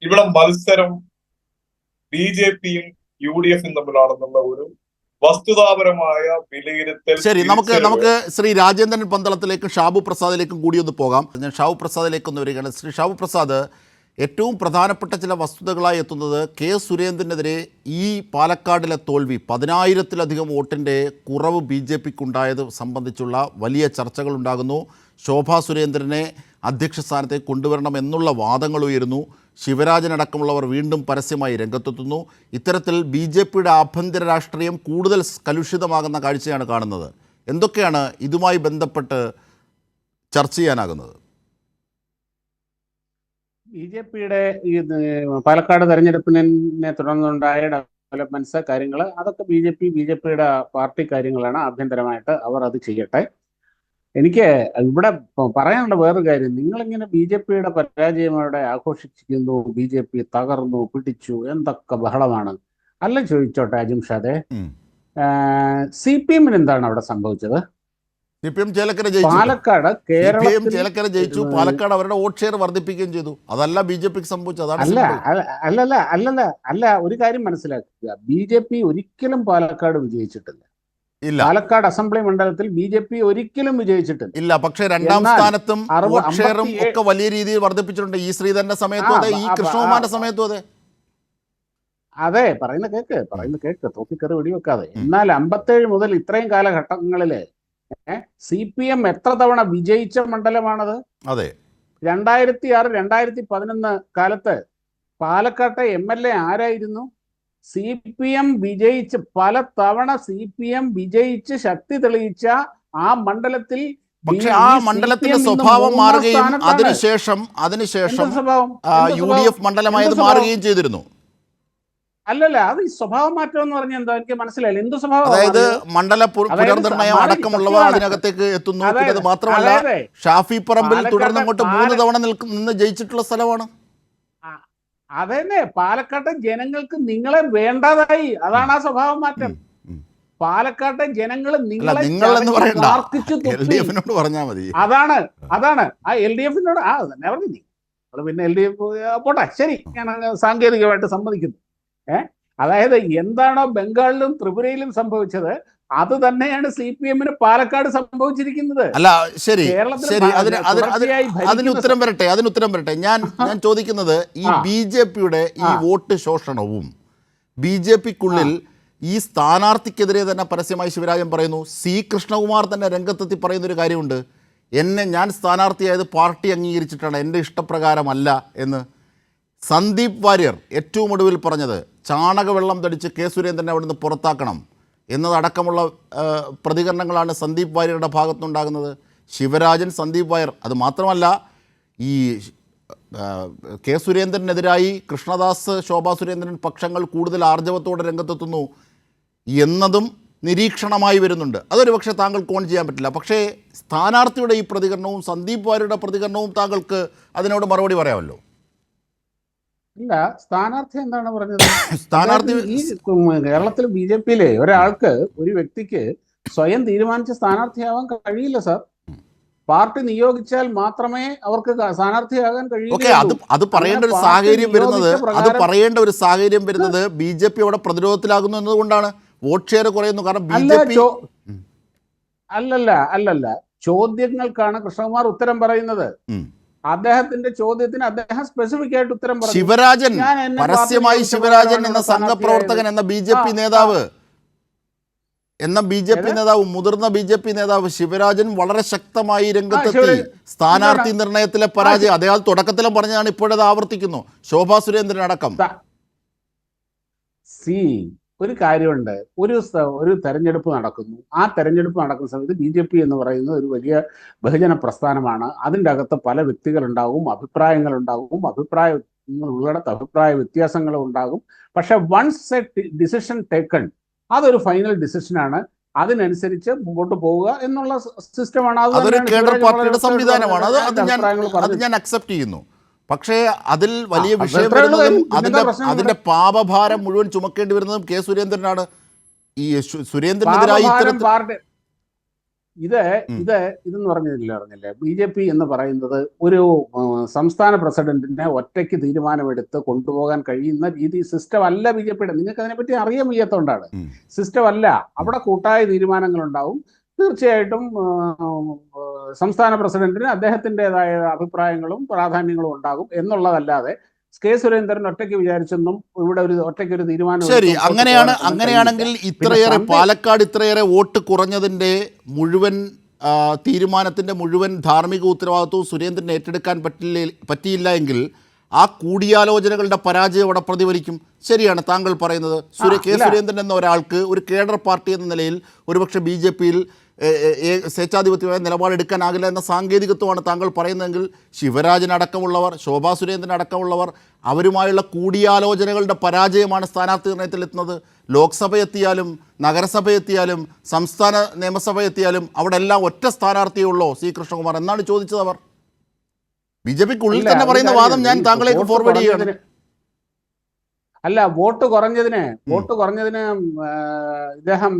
ഇവിടെ മത്സരം BJP-യും UDF-ഉം തമ്മിലാണെന്നുള്ള ഒരു വസ്തുതാപരമായ വിലയിരുത്തൽ. ശരി, നമുക്ക് ശ്രീ രാജേന്ദ്രൻ പന്തളത്തിലേക്കും ഷാബു പ്രസാദിലേക്കും കൂടി ഒന്ന് പോകാം. ഞാൻ ഷാബു പ്രസാദിലേക്കൊന്ന് വരികയാണ്. ശ്രീ ഷാബു പ്രസാദ്, ഏറ്റവും പ്രധാനപ്പെട്ട ചില വസ്തുതകളായി എത്തുന്നത് K സുരേന്ദ്രനെതിരെ ഈ പാലക്കാടിലെ തോൽവി, 10,000-ലധികം വോട്ടിൻ്റെ കുറവ് BJP-ക്കുണ്ടായത് സംബന്ധിച്ചുള്ള വലിയ ചർച്ചകളുണ്ടാകുന്നു. ശോഭാ സുരേന്ദ്രനെ അധ്യക്ഷ സ്ഥാനത്തേക്ക് കൊണ്ടുവരണം എന്നുള്ള വാദങ്ങൾ ഉയരുന്നു. ശിവരാജനടക്കമുള്ളവർ വീണ്ടും പരസ്യമായി രംഗത്തെത്തുന്നു. ഇത്തരത്തിൽ BJP-യുടെ ആഭ്യന്തര രാഷ്ട്രീയം കൂടുതൽ കലുഷിതമാകുന്ന കാഴ്ചയാണ് കാണുന്നത്. എന്തൊക്കെയാണ് ഇതുമായി ബന്ധപ്പെട്ട് ചർച്ച ചെയ്യാനാകുന്നത്? BJP-യുടെ ഈ പാലക്കാട് തെരഞ്ഞെടുപ്പിനെ തുടർന്നുണ്ടായ ഡെവലപ്മെന്റ്സ്, കാര്യങ്ങൾ, അതൊക്കെ BJP-യുടെ പാർട്ടി കാര്യങ്ങളാണ്. ആഭ്യന്തരമായിട്ട് അവർ അത് ചെയ്യട്ടെ. എനിക്ക് ഇവിടെ പറയാനുള്ള വേറൊരു കാര്യം, നിങ്ങളിങ്ങനെ BJP-യുടെ പരാജയമവിടെ ആഘോഷിക്കുന്നു, BJP തകർന്നു പിടിച്ചു, എന്തൊക്കെ ബഹളമാണ്. അല്ല, ചോദിച്ചോട്ടെ അജിംഷാദെ, CPM-ന് എന്താണ് അവിടെ സംഭവിച്ചത്? CPM ചേലക്കര ജയിച്ചു. പാലക്കാട് ചേലക്കര ജയിച്ചു. പാലക്കാട് അവരുടെ വോട്ട് ഷെയർ വർദ്ധിപ്പിക്കുകയും ചെയ്തു. അതല്ല BJP-ക്ക് സംഭവിച്ചത്. അല്ല, ഒരു കാര്യം മനസ്സിലാക്കുക, BJP ഒരിക്കലും പാലക്കാട് വിജയിച്ചിട്ടില്ല. ഇല്ല, പാലക്കാട് അസംബ്ലി മണ്ഡലത്തിൽ BJP ഒരിക്കലും വിജയിച്ചിട്ടില്ല. ഇല്ല, പക്ഷേ രണ്ടാം സ്ഥാനത്തും വോട്ട് ഷെയറും ഒക്കെ വലിയ രീതിയിൽ വർദ്ധിപ്പിച്ചിട്ടുണ്ട്. ഈ ശ്രീധരന്റെ സമയത്തും അതെ, ഈ കൃഷ്ണകുമാറിന്റെ സമയത്തും അതെ. അതെ, പറയുന്ന കേക്ക് തോക്കിക്കറി വെടിവെക്കാതെ. എന്നാൽ 57 മുതൽ ഇത്രയും കാലഘട്ടങ്ങളില് CPM എത്ര തവണ വിജയിച്ച മണ്ഡലമാണത്? അതെ, 2006, 2011 കാലത്ത് പാലക്കാട്ടെ MLA ആരായിരുന്നു? CPM വിജയിച്ച് പല തവണ CPM വിജയിച്ച് ശക്തി തെളിയിച്ച ആ മണ്ഡലത്തിൽ പക്ഷെ ആ മണ്ഡലത്തിന്റെ സ്വഭാവം മാറുകയും അതിനുശേഷം UDF മണ്ഡലമായത് മാറുകയും ചെയ്തിരുന്നു. അല്ലല്ല, അത് ഈ സ്വഭാവ മാറ്റം എന്ന് പറഞ്ഞാൽ എന്താ എനിക്ക് മനസ്സിലായില്ല. എന്ത് സ്വഭാവം? അതായത് മണ്ഡല പുനർനിർണയം അടക്കമുള്ളവ അതിനകത്തേക്ക് എത്തുന്നു. പിന്നെ അത് മാത്രമല്ല, ഷാഫി പറമ്പിൽ തുടർന്ന് അങ്ങോട്ട് 3 തവണ നിന്ന് ജയിച്ചിട്ടുള്ള സ്ഥലമാണ്. അതന്നെ, പാലക്കാട്ടെ ജനങ്ങൾക്ക് നിങ്ങളെ വേണ്ടതായി. അതാണ് ആ സ്വഭാവ മാറ്റം. പാലക്കാട്ടെ ജനങ്ങൾ നിങ്ങളെ പറഞ്ഞാൽ മതി. അതാണ് ആ LDF-നോട് തന്നെ പറഞ്ഞു. പിന്നെ LDF പോട്ടെ, ശരി, ഞാൻ സാങ്കേതികമായിട്ട് സമ്മതിക്കുന്നു. അതായത് എന്താണോ ബംഗാളിലും ത്രിപുരയിലും സംഭവിച്ചത് അത് തന്നെയാണ് CPM-ന് പാലക്കാട് സംഭവിച്ചിരിക്കുന്നത്. അല്ല, ശരി, അതിന് ഉത്തരം വരട്ടെ. ഞാൻ ചോദിക്കുന്നത്, ഈ BJP-യുടെ ഈ വോട്ട് ശോഷണവും BJP-ക്കുള്ളിൽ ഈ സ്ഥാനാർത്ഥിക്കെതിരെ തന്നെ പരസ്യമായി ശിവരാജൻ പറയുന്നു. കൃഷ്ണകുമാർ തന്നെ രംഗത്തെത്തി പറയുന്നൊരു കാര്യമുണ്ട്, ഞാൻ സ്ഥാനാർത്ഥിയായത് പാർട്ടി അംഗീകരിച്ചിട്ടാണ്, എൻ്റെ ഇഷ്ടപ്രകാരമല്ല എന്ന്. സന്ദീപ് വാര്യർ ഏറ്റവും ഒടുവിൽ പറഞ്ഞത് ചാണകവെള്ളം തടിച്ച് സുരേന്ദ്രനെ അവിടുന്ന് പുറത്താക്കണം എന്നതടക്കമുള്ള പ്രതികരണങ്ങളാണ് സന്ദീപ് വാര്യരുടെ ഭാഗത്തുനിന്നുണ്ടാകുന്നത്. ശിവരാജൻ, സന്ദീപ് വാര്യർ, അത് മാത്രമല്ല ഈ സുരേന്ദ്രനെതിരായി കൃഷ്ണദാസ്, ശോഭാ സുരേന്ദ്രൻ പക്ഷങ്ങൾ കൂടുതൽ ആർജവത്തോടെ രംഗത്തെത്തുന്നു എന്നതും നിരീക്ഷണമായി വരുന്നുണ്ട്. അതൊരു പക്ഷേ താങ്കൾക്ക് ഓൺ ചെയ്യാൻ പറ്റില്ല. പക്ഷേ സ്ഥാനാർത്ഥിയുടെ ഈ പ്രതികരണവും സന്ദീപ് വാര്യരുടെ പ്രതികരണവും താങ്കൾക്ക് അതിനോട് മറുപടി പറയാമല്ലോ. ഇല്ല, സ്ഥാനാർത്ഥി എന്താണ് പറഞ്ഞത്? സ്ഥാനാർത്ഥി ഈ കേരളത്തിൽ BJP-യിലെ ഒരാൾക്ക്, ഒരു വ്യക്തിക്ക് സ്വയം തീരുമാനിച്ച് സ്ഥാനാർത്ഥിയാവാൻ കഴിയില്ല സാർ. പാർട്ടി നിയോഗിച്ചാൽ മാത്രമേ അവർക്ക് സ്ഥാനാർത്ഥിയാകാൻ കഴിയൂ. അത് പറയേണ്ട ഒരു സാഹചര്യം വരുന്നത് BJP അവിടെ പ്രതിരോധത്തിലാകുന്നു എന്നതുകൊണ്ടാണ്. വോട്ട് ഷെയർ കുറയുന്നു. കാരണം BJP അല്ലല്ല, ചോദ്യങ്ങൾക്കാണ് കൃഷ്ണകുമാർ ഉത്തരം പറയുന്നത്. അദ്ദേഹത്തിന്റെ ചോദ്യത്തിന് അദ്ദേഹം സ്പെസിഫിക് ആയിട്ട് ഉത്തരം പറഞ്ഞു. ശിവരാജൻ, പരസ്യമായി ശിവരാജൻ എന്ന സംഘപ്രവർത്തകൻ, എന്ന BJP നേതാവ്, മുതിർന്ന BJP നേതാവ് ശിവരാജൻ വളരെ ശക്തമായി രംഗത്തെത്തി. സ്ഥാനാർത്ഥി നിർണയത്തിലെ പരാജയം അദ്ദേഹം തുടക്കത്തിലും പറഞ്ഞതാണ്, ഇപ്പോഴത് ആവർത്തിക്കുന്നു. ശോഭാ സുരേന്ദ്രൻ അടക്കം. ഒരു കാര്യമുണ്ട്, ഒരു തെരഞ്ഞെടുപ്പ് നടക്കുന്നു. ആ തെരഞ്ഞെടുപ്പ് നടക്കുന്ന സമയത്ത് BJP എന്ന് പറയുന്നത് ഒരു വലിയ ബഹുജന പ്രസ്ഥാനമാണ്. അതിൻ്റെ അകത്ത് പല വ്യക്തികളുണ്ടാവും, അഭിപ്രായങ്ങളുണ്ടാവും, അഭിപ്രായങ്ങളുടെ അഭിപ്രായ വ്യത്യാസങ്ങളും ഉണ്ടാകും. പക്ഷെ വൺസ് എ ഡിസിഷൻ ടേക്കൺ, അതൊരു ഫൈനൽ ഡിസിഷനാണ്. അതിനനുസരിച്ച് മുമ്പോട്ട് പോവുക എന്നുള്ള സിസ്റ്റമാണ്. അതൊരു കേഡർ പാർട്ടിയുടെ സംവിധാനമാണ്. അത് ഞാൻ അക്സെപ്റ്റ് ചെയ്യുന്നു. പക്ഷേ അതിൽ വലിയ വിഷയം വരുന്നതും അതിന്റെ പാപഭാരം മുഴുവൻ ചുമക്കേണ്ടി വരുന്നതും സുരേന്ദ്രനാണ്. ഈ സുരേന്ദ്രനെതിരായി ഇതെന്ന് പറഞ്ഞില്ലേ, BJP എന്ന് പറയുന്നത് ഒരു സംസ്ഥാന പ്രസിഡന്റിനെ ഒറ്റയ്ക്ക് തീരുമാനമെടുത്ത് കൊണ്ടുപോകാൻ കഴിയുന്ന രീതി സിസ്റ്റം അല്ല BJP-യുടെ. നിങ്ങൾക്ക് അതിനെപ്പറ്റി അറിയാൻ വയ്യാത്തതുകൊണ്ടാണ്. സിസ്റ്റം അല്ല. അവിടെ കൂട്ടായ തീരുമാനങ്ങൾ ഉണ്ടാവും. തീർച്ചയായിട്ടും സംസ്ഥാന പ്രസിഡന്റിന് അദ്ദേഹത്തിൻ്റെതായ അഭിപ്രായങ്ങളും പ്രാധാന്യങ്ങളും ഉണ്ടാകും എന്നുള്ളതല്ലാതെ സുരേന്ദ്രൻ ഒറ്റയ്ക്ക് വിചാരിച്ചൊന്നും ഇവിടെ ഒറ്റയ്ക്ക് ഒരു തീരുമാനം. ശരി, അങ്ങനെയാണെങ്കിൽ പാലക്കാട് ഇത്രയേറെ വോട്ട് കുറഞ്ഞതിൻ്റെ മുഴുവൻ തീരുമാനത്തിൻ്റെ മുഴുവൻ ധാർമ്മിക ഉത്തരവാദിത്വവും സുരേന്ദ്രന് ഏറ്റെടുക്കാൻ പറ്റിയില്ല എങ്കിൽ ആ കൂടിയാലോചനകളുടെ പരാജയം അവിടെ പ്രതിഫലിക്കും. ശരിയാണ് താങ്കൾ പറയുന്നത്. സുരേന്ദ്രൻ എന്ന ഒരാൾക്ക് ഒരു കേഡർ പാർട്ടി എന്ന നിലയിൽ ഒരുപക്ഷെ BJP-യിൽ സ്വേച്ഛാധിപത്യമായ നിലപാടെടുക്കാനാകില്ല എന്ന സാങ്കേതികത്വമാണ് താങ്കൾ പറയുന്നതെങ്കിൽ ശിവരാജൻ അടക്കമുള്ളവർ, ശോഭാ സുരേന്ദ്രൻ അടക്കമുള്ളവർ, അവരുമായുള്ള കൂടിയാലോചനകളുടെ പരാജയമാണ് സ്ഥാനാർത്ഥി നിർണയത്തിലെത്തുന്നത്. ലോക്സഭ എത്തിയാലും നഗരസഭ എത്തിയാലും സംസ്ഥാന നിയമസഭ എത്തിയാലും അവിടെ എല്ലാം ഒറ്റ സ്ഥാനാർത്ഥിയേ ഉള്ളൂ കൃഷ്ണകുമാർ എന്നാണ് ചോദിച്ചത് അവർ. BJP-ക്കുള്ളിൽ തന്നെ പറയുന്ന വാദം ഞാൻ താങ്കളേക്ക് ഫോർവേഡ് ചെയ്യുകയാണ്. അല്ല, വോട്ട് കുറഞ്ഞതിന് ഇദ്ദേഹം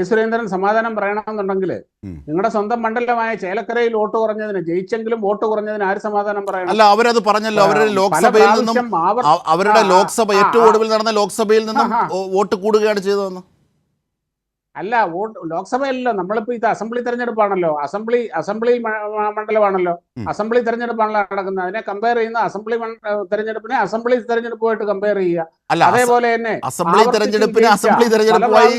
സുരേന്ദ്രൻ സമാധാനം പറയണമെന്നുണ്ടെങ്കിൽ നിങ്ങളുടെ സ്വന്തം മണ്ഡലമായ ചേലക്കരയിൽ വോട്ട് കുറഞ്ഞതിന്, ജയിച്ചെങ്കിലും വോട്ട് കുറഞ്ഞതിന് ആര് സമാധാനം പറയണം? അല്ല, അവരത് പറഞ്ഞല്ലോ. അവരുടെ ലോക്സഭയിൽ നിന്നും ഏറ്റവും ഒടുവിൽ നടന്ന ലോക്സഭയിൽ നിന്നും വോട്ട് കൂടുകയാണ് ചെയ്തതെന്ന്. അല്ല, ലോക്സഭയല്ലോ, നമ്മളിപ്പോ ഇത് അസംബ്ലി തെരഞ്ഞെടുപ്പാണല്ലോ, അസംബ്ലി മണ്ഡലമാണല്ലോ, അസംബ്ലി തെരഞ്ഞെടുപ്പാണല്ലോ നടക്കുന്നത്. അതിനെ കമ്പയർ ചെയ്യുന്ന അസംബ്ലി തെരഞ്ഞെടുപ്പിനെ അസംബ്ലി തെരഞ്ഞെടുപ്പുമായിട്ട് കമ്പയർ ചെയ്യുക. അതേപോലെ തന്നെ അസംബ്ലി തെരഞ്ഞെടുപ്പുമായി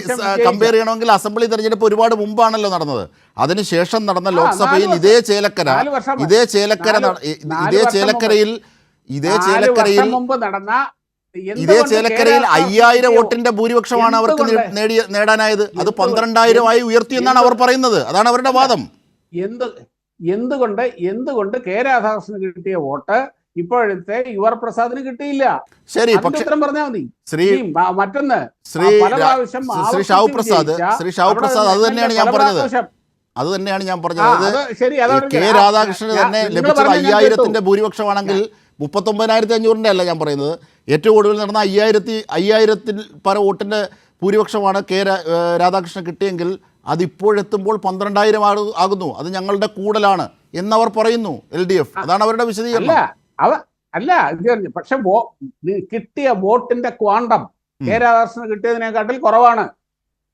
കമ്പയർ ചെയ്യണമെങ്കിൽ അസംബ്ലി തെരഞ്ഞെടുപ്പ് ഒരുപാട് മുമ്പാണല്ലോ നടന്നത്. അതിനുശേഷം നടന്ന ലോക്സഭയിൽ ഇതേ ചേലക്കരയിൽ മുമ്പ് നടന്ന ഇതേ ചേലക്കരയിൽ 5000 വോട്ടിന്റെ ഭൂരിപക്ഷമാണ് അവർക്ക് നേടാനായത്. അത് 12000 ആയി ഉയർത്തിയെന്നാണ് അവർ പറയുന്നത്. അതാണ് അവരുടെ വാദം. എന്തുകൊണ്ട് കെ രാധാകൃഷ്ണന് കിട്ടിയ വോട്ട് ഇപ്പോഴത്തെ യുവർ പ്രസാദിന് കിട്ടിയില്ല? ശരി, പക്ഷേ ഉത്തരം പറഞ്ഞാൽ മതി. മറ്റൊന്ന് ശ്രീ ഷാവു പ്രസാദ് അത് തന്നെയാണ് ഞാൻ പറഞ്ഞത്. അത് തന്നെയാണ് ഞാൻ പറഞ്ഞത്. കെ രാധാകൃഷ്ണന് തന്നെ ലഭിച്ചത് 5000ന്റെ ഭൂരിപക്ഷമാണെങ്കിൽ 39,500 അല്ല ഞാൻ പറയുന്നത്. ഏറ്റവും കൂടുതൽ നടന്ന 5000ത്തിൽ പല വോട്ടിന്റെ ഭൂരിപക്ഷമാണ് കെ രാധാകൃഷ്ണൻ കിട്ടിയെങ്കിൽ അതിപ്പോഴെത്തുമ്പോൾ 12,000 ആകുന്നു. അത് ഞങ്ങളുടെ കൂടുതലാണ് എന്നവർ പറയുന്നു. LDF അതാണ് അവരുടെ വിശദീകരണം. പക്ഷെ കിട്ടിയ വോട്ടിന്റെ ക്വാണ്ടം കെ രാധാകൃഷ്ണന് കിട്ടിയതിനെക്കാട്ടിൽ കുറവാണ്.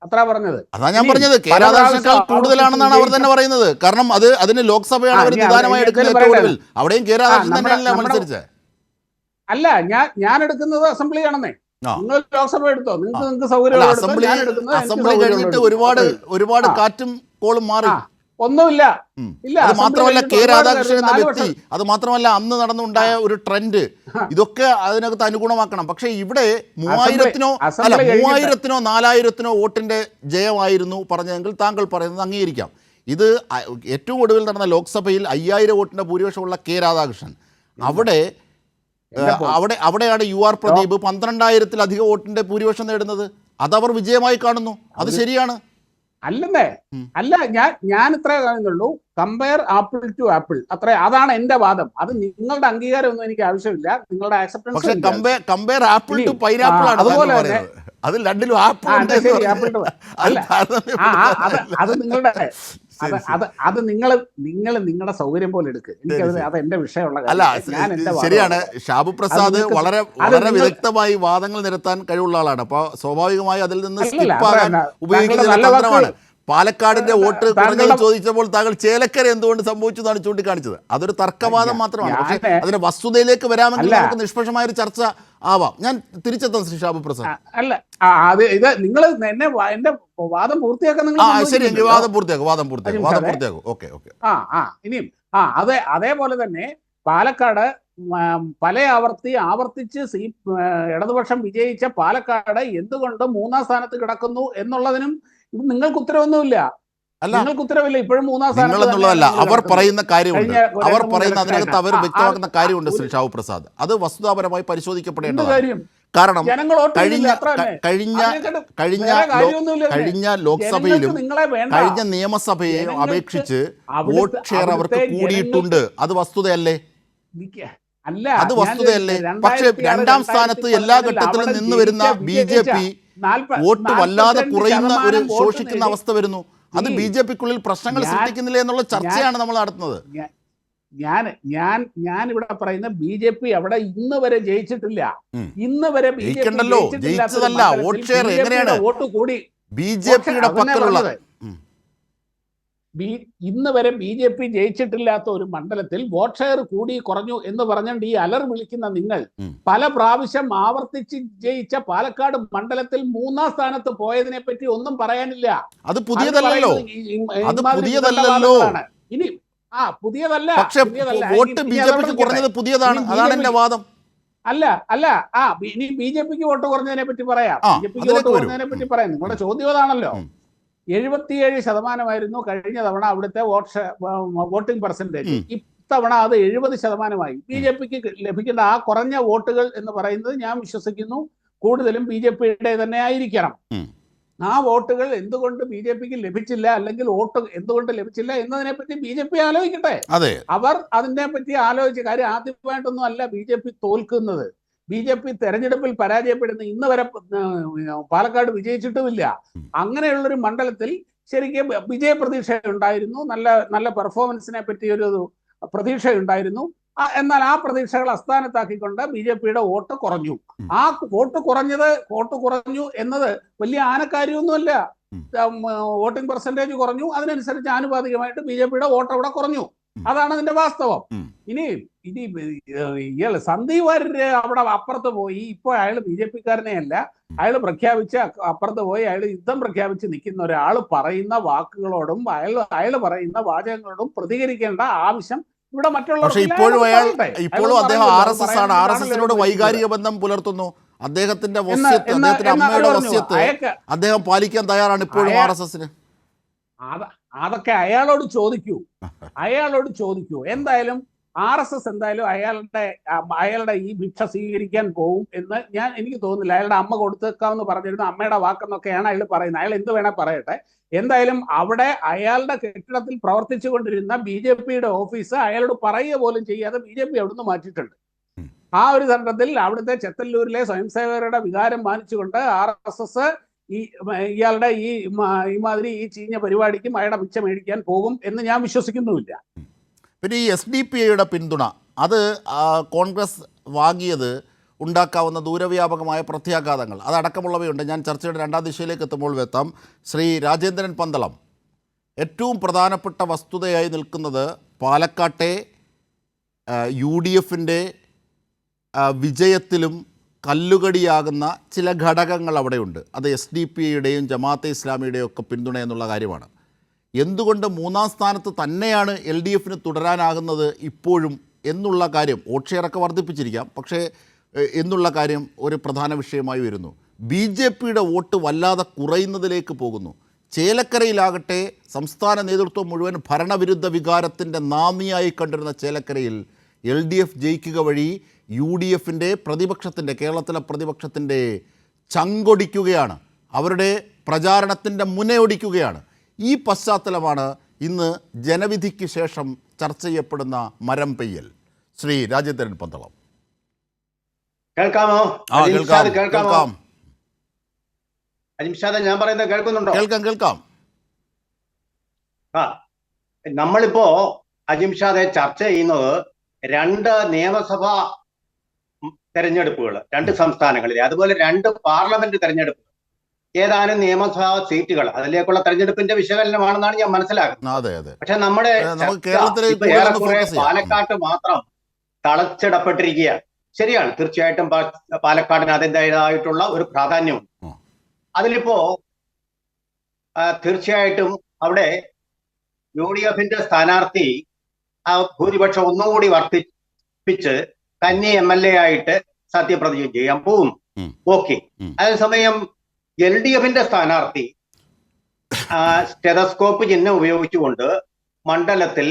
അത്ര പറഞ്ഞത്. അതാ ഞാൻ പറഞ്ഞത്. കെ രാധാകൃഷ്ണനേക്കാൾ കൂടുതലാണെന്നാണ് അവർ തന്നെ പറയുന്നത്. കാരണം അതിന് ലോക്സഭയാണ് അവർ നിദാനമായി എടുക്കുന്നത്. അവിടെയും കെ രാധാകൃഷ്ണൻ തന്നെയല്ല മത്സരിച്ചത്. അല്ല, ഞാൻ എടുക്കുന്നത് അസംബ്ലിയാണെന്നേ. നിങ്ങൾ ലോക്സഭ എടുത്തോ, നിങ്ങൾക്ക് സൗകര്യം. അസംബ്ലി കഴിഞ്ഞിട്ട് ഒരുപാട് കാറ്റും കോളും മാറി. ഒന്നുമില്ല. അത് മാത്രമല്ല കെ രാധാകൃഷ്ണൻ എന്ന വ്യക്തി, അത് മാത്രമല്ല അന്ന് നടന്നുണ്ടായ ഒരു ട്രെൻഡ്, ഇതൊക്കെ അതിനകത്ത് അനുഗുണമാക്കണം. പക്ഷേ ഇവിടെ 3000-നോ 4000-നോ വോട്ടിന്റെ ജയമായിരുന്നു പറഞ്ഞതെങ്കിൽ താങ്കൾ പറയുന്നത് അംഗീകരിക്കാം. ഇത് ഏറ്റവും ഒടുവിൽ നടന്ന ലോക്സഭയിൽ 5000 വോട്ടിന്റെ ഭൂരിപക്ഷമുള്ള കെ രാധാകൃഷ്ണൻ, അവിടെയാണ് UR പ്രദീപ് 12,000-ലധികം വോട്ടിന്റെ ഭൂരിപക്ഷം നേടുന്നത്. അതവർ വിജയമായി കാണുന്നു. അത് ശരിയാണ്. അല്ല, ഞാൻ ഇത്രേ കാണുന്നുള്ളൂ. കമ്പയർ ആപ്പിൾ ടു ആപ്പിൾ, അതാണ് എന്റെ വാദം. അത് നിങ്ങളുടെ അംഗീകാരം ഒന്നും എനിക്ക് ആവശ്യമില്ല, നിങ്ങളുടെ ആക്സെപ്റ്റൻസ്. പക്ഷേ കമ്പയർ ആപ്പിൾ ടു പൈനാപ്പിൾ ആണ് അതുപോലെ പറയുന്നത്. അതിൽ രണ്ടിലും ആപ്പിൾ ഉണ്ട്. അത് നിങ്ങളുടെ അത് നിങ്ങൾ നിങ്ങളുടെ സൗകര്യം പോലെ എടുക്കുക. എനിക്കത് അത് എന്റെ വിഷയമുള്ള അല്ല. ശരിയാണ്. ഷാബു പ്രസാദ് വളരെ വിദഗ്ധമായി വാദങ്ങൾ നിരത്താൻ കഴിവുള്ള ആളാണ്. അപ്പോൾ സ്വാഭാവികമായി അതിൽ നിന്ന് സ്കിപ്പാകാൻ ഉപയോഗിക്കുന്ന തന്ത്രമാണ്. പാലക്കാടിന്റെ വോട്ട് കുറഞ്ഞത് ചോദിച്ചപ്പോൾ താങ്കൾ ചേലക്കര എന്തുകൊണ്ട് സംഭവിച്ചു എന്നാണ് ചൂണ്ടിക്കാണിച്ചത്. അതൊരു തർക്കവാദം മാത്രമാണ്. പക്ഷേ അതിന്റെ വസ്തുതയിലേക്ക് വരാമെങ്കിൽ നമുക്ക് നിഷ്പക്ഷമായ ഒരു ചർച്ച ആവാം. ഞാൻ തിരിച്ചെത്താം ശ്രീ ഷാബു പ്രസാദ്. ഇത് നിങ്ങൾ എന്റെ വാദം പൂർത്തിയാക്കാൻ. ശരി, വാദം പൂർത്തിയാക്കും. ഓക്കെ. ഇനിയും അതേപോലെ തന്നെ പാലക്കാട് ആവർത്തിച്ച് ഇടതുപക്ഷം വിജയിച്ച പാലക്കാട് എന്തുകൊണ്ട് 3-ാം സ്ഥാനത്ത് കിടക്കുന്നു എന്നുള്ളതിനും നിങ്ങൾക്ക് ഉത്തരവൊന്നുമില്ല. നിങ്ങൾക്ക് ഉത്തരവില്ല. ഇപ്പോഴും 3-ാം സ്ഥാനത്തുള്ളതല്ല. അവർ പറയുന്ന കാര്യമുണ്ട്. അതിനകത്ത് അവർ വ്യക്തമാക്കുന്ന കാര്യമുണ്ട് ശ്രീ ഷാവു പ്രസാദ്. അത് വസ്തുതാപരമായി പരിശോധിക്കപ്പെടേണ്ടതാണ്. കാരണം കഴിഞ്ഞ ലോക്സഭയിലും കഴിഞ്ഞ നിയമസഭയെയും അപേക്ഷിച്ച് വോട്ട് ഷെയർ അവർക്ക് കൂടിയിട്ടുണ്ട്. അത് വസ്തുതയല്ലേ? അത് വസ്തുതയല്ലേ? പക്ഷെ 2-ാം സ്ഥാനത്ത് എല്ലാ ഘട്ടത്തിലും നിന്ന് വരുന്ന BJP വോട്ട് വല്ലാതെ കുറയുന്ന ഒരു ശോഷിക്കുന്ന അവസ്ഥ വരുന്നു. അത് BJPക്കുള്ളിൽ പ്രശ്നങ്ങൾ സൃഷ്ടിക്കുന്നില്ല എന്നുള്ള ചർച്ചയാണ് നമ്മൾ നടത്തുന്നത്. ഞാൻ ഇവിടെ പറയുന്ന BJP അവിടെ ഇന്ന് വരെ ജയിച്ചിട്ടില്ല. ഇന്ന് വരെ ജയിച്ചതല്ല, വോട്ട് ഷെയർ എങ്ങനെയാണ് BJPയുടെ പക്കലുള്ളത്? ഇന്ന് വരെ BJP ജയിച്ചിട്ടില്ലാത്ത ഒരു മണ്ഡലത്തിൽ വോട്ട് ഷെയർ കൂടി കുറഞ്ഞു എന്ന് പറഞ്ഞുകൊണ്ട് ഈ അലർ വിളിക്കുന്ന നിങ്ങൾ പല പ്രാവശ്യം ആവർത്തിച്ച് ജയിച്ച പാലക്കാട് മണ്ഡലത്തിൽ 3-ാം സ്ഥാനത്ത് പോയതിനെ പറ്റി ഒന്നും പറയാനില്ല. അത് പുതിയതല്ലല്ലോ. ഇനി പുതിയതല്ല. വോട്ട് BJPക്ക് കുറഞ്ഞത് പുതിയതാണ്. അതാണ് എന്റെ വാദം. അല്ല ഇനി BJPക്ക് വോട്ട് കുറഞ്ഞതിനെ പറ്റി പറയാം. BJPക്ക് വോട്ട് കുറഞ്ഞതിനെ പറ്റി പറയാം. നിങ്ങളുടെ ചോദ്യം അതാണല്ലോ. 77% കഴിഞ്ഞ തവണ അവിടുത്തെ വോട്ടിംഗ് പെർസെന്റേജ്. ഇത്തവണ അത് 70%. BJPക്ക് ലഭിക്കേണ്ട ആ കുറഞ്ഞ വോട്ടുകൾ എന്ന് പറയുന്നത് ഞാൻ വിശ്വസിക്കുന്നു കൂടുതലും BJPയുടെ തന്നെ ആയിരിക്കണം. ആ വോട്ടുകൾ എന്തുകൊണ്ട് BJPക്ക് ലഭിച്ചില്ല, അല്ലെങ്കിൽ വോട്ട് എന്തുകൊണ്ട് ലഭിച്ചില്ല എന്നതിനെ പറ്റി BJP ആലോചിക്കട്ടെ. അവർ അതിനെ പറ്റി ആലോചിച്ച കാര്യം ആദ്യമായിട്ടൊന്നും അല്ല BJP തോൽക്കുന്നത്. BJP തെരഞ്ഞെടുപ്പിൽ പരാജയപ്പെടുന്ന ഇന്ന് വരെ പാലക്കാട് വിജയിച്ചിട്ടുമില്ല. അങ്ങനെയുള്ളൊരു മണ്ഡലത്തിൽ ശരിക്കും വിജയപ്രതീക്ഷ ഉണ്ടായിരുന്നു. നല്ല പെർഫോമൻസിനെ പറ്റി ഒരു പ്രതീക്ഷയുണ്ടായിരുന്നു. എന്നാൽ ആ പ്രതീക്ഷകൾ അസ്ഥാനത്താക്കിക്കൊണ്ട് BJPയുടെ വോട്ട് കുറഞ്ഞു. ആ വോട്ട് കുറഞ്ഞു എന്നത് വലിയ ആനക്കാര്യമൊന്നുമല്ല. വോട്ടിംഗ് പെർസെന്റേജ് കുറഞ്ഞു, അതിനനുസരിച്ച് ആനുപാതികമായിട്ട് BJPയുടെ വോട്ട് അവിടെ കുറഞ്ഞു. അതാണ് അതിന്റെ വാസ്തവം. ഇനി ഇയാള് സന്ദീപ് വാര്യര് അവിടെ അപ്പുറത്ത് പോയി. ഇപ്പോൾ അയാൾ BJPക്കാരനെ അല്ല, അയാൾ പ്രഖ്യാപിച്ച് അപ്പുറത്ത് പോയി അയാൾ യുദ്ധം പ്രഖ്യാപിച്ച് നിൽക്കുന്ന ഒരാൾ പറയുന്ന വാക്കുകളോടും അയാൾ പറയുന്ന വാചകങ്ങളോടും പ്രതികരിക്കേണ്ട ആവശ്യം ഇവിടെ മറ്റുള്ള. പക്ഷേ ഇപ്പോഴും അദ്ദേഹം RSS ആണ്. RSSനോട് വൈകാരിക ബന്ധം പുലർത്തുന്നു. അദ്ദേഹത്തിന്റെ എന്ന് വസ്യത്ത്, എന്ന് അദ്ദേഹത്തിന്റെ എന്ന് അവർ അമ്മയുടെ പറഞ്ഞു. വസ്യത്ത് അദ്ദേഹം പാലിക്കാൻ തയ്യാറാണ് ഇപ്പോഴും അയ- RSSന്. അതൊക്കെ അയാളോട് ചോദിക്കൂ. എന്തായാലും RSS എന്തായാലും അയാളുടെ ഈ ഭിക്ഷ സ്വീകരിക്കാൻ പോകും എന്ന് എനിക്ക് തോന്നുന്നില്ല. അയാളുടെ അമ്മ കൊടുത്തേക്കാമെന്ന് പറഞ്ഞിരുന്നു, അമ്മയുടെ വാക്കെന്നൊക്കെയാണ് അയാൾ പറയുന്നത്. അയാൾ എന്ത് വേണേ പറയട്ടെ. എന്തായാലും അവിടെ അയാളുടെ കെട്ടിടത്തിൽ പ്രവർത്തിച്ചു കൊണ്ടിരുന്ന BJPയുടെ ഓഫീസ് അയാളോട് പറയുക പോലും ചെയ്യാതെ BJP അവിടുന്ന് മാറ്റിയിട്ടുണ്ട്. ആ ഒരു ഘട്ടത്തിൽ അവിടുത്തെ ചെത്തല്ലൂരിലെ സ്വയംസേവകരുടെ വികാരം മാനിച്ചുകൊണ്ട് RSS ഇയാളുടെ ഇമാതിരി ഈ ചീഞ്ഞ പരിപാടിക്കും അയാളുടെ ഭിക്ഷ മേടിക്കാൻ പോകും എന്ന് ഞാൻ വിശ്വസിക്കുന്നുമില്ല. പിന്നെ ഈ SDPIയുടെ പിന്തുണ അത് കോൺഗ്രസ് വാങ്ങിയത് ഉണ്ടാക്കാവുന്ന ദൂരവ്യാപകമായ പ്രത്യാഘാതങ്ങൾ അതടക്കമുള്ളവയുണ്ട്. ഞാൻ ചർച്ചയുടെ രണ്ടാം ദിശയിലേക്ക് എത്തുമ്പോൾ എത്താം. ശ്രീ രാജേന്ദ്രൻ പന്തളം, ഏറ്റവും പ്രധാനപ്പെട്ട വസ്തുതയായി നിൽക്കുന്നത് പാലക്കാട്ടെ UDFൻ്റെ വിജയത്തിലും കല്ലുകടിയാകുന്ന ചില ഘടകങ്ങൾ അവിടെയുണ്ട്. അത് SDPIയുടെയും ജമാഅത്തെ ഇസ്ലാമിയുടെയും ഒക്കെ പിന്തുണ എന്നുള്ള കാര്യമാണ്. എന്തുകൊണ്ട് മൂന്നാം സ്ഥാനത്ത് തന്നെയാണ് LDFന് തുടരാനാകുന്നത് ഇപ്പോഴും എന്നുള്ള കാര്യം, വോട്ട് ഷെയറൊക്കെ വർദ്ധിപ്പിച്ചിരിക്കാം, പക്ഷേ എന്നുള്ള കാര്യം ഒരു പ്രധാന വിഷയമായി വരുന്നു. BJPയുടെ വോട്ട് വല്ലാതെ കുറയുന്നതിലേക്ക് പോകുന്നു. ചേലക്കരയിലാകട്ടെ സംസ്ഥാന നേതൃത്വം മുഴുവൻ ഭരണവിരുദ്ധ വികാരത്തിൻ്റെ നാന്ദിയായി കണ്ടിരുന്ന ചേലക്കരയിൽ LDF ജയിക്കുക വഴി UDFൻ്റെ പ്രതിപക്ഷത്തിൻ്റെ, കേരളത്തിലെ പ്രതിപക്ഷത്തിൻ്റെ ചങ്കൊടിക്കുകയാണ്, അവരുടെ പ്രചാരണത്തിൻ്റെ മുനയൊടിക്കുകയാണ്. ഈ പശ്ചാത്തലമാണ് ഇന്ന് ജനവിധിക്ക് ശേഷം ചർച്ച ചെയ്യപ്പെടുന്ന മരം പെയ്യൽ. ശ്രീ രാജേന്ദ്രൻ പന്തളം. കേൾക്കാമോ? കേൾക്കാം. അജിംഷാദ്, ഞാൻ പറയുന്നത് കേൾക്കുന്നുണ്ടോ? കേൾക്കാം. നമ്മളിപ്പോ അജിംഷാദെ ചർച്ച ചെയ്യുന്നത് 2 നിയമസഭാ തെരഞ്ഞെടുപ്പുകൾ 2 സംസ്ഥാനങ്ങളിലെ, അതുപോലെ 2 പാർലമെന്റ് തെരഞ്ഞെടുപ്പുകൾ, ഏതാനും നിയമസഭാ സീറ്റുകൾ, അതിലേക്കുള്ള തെരഞ്ഞെടുപ്പിന്റെ വിശകലനമാണെന്നാണ് ഞാൻ മനസ്സിലാക്കുന്നത്. പക്ഷെ നമ്മുടെ ഏറെക്കുറെ പാലക്കാട്ട് മാത്രം തളച്ചിടപ്പെട്ടിരിക്കുകയാണ്. ശരിയാണ്, തീർച്ചയായിട്ടും പാലക്കാടിന് അതിൻ്റെതായിട്ടുള്ള ഒരു പ്രാധാന്യമുണ്ട്. അതിലിപ്പോ തീർച്ചയായിട്ടും അവിടെ UDFന്റെ സ്ഥാനാർത്ഥി ആ ഭൂരിപക്ഷം ഒന്നുകൂടി വർദ്ധിപ്പിച്ച് കന്നി MLA ആയിട്ട് സത്യപ്രതിജ്ഞ ചെയ്യാൻ പോകുന്നു. ഓക്കെ. അതേസമയം LDFന്റെ സ്ഥാനാർത്ഥി സ്റ്റെതസ്കോപ്പ് ചിഹ്നം ഉപയോഗിച്ചുകൊണ്ട് മണ്ഡലത്തിൽ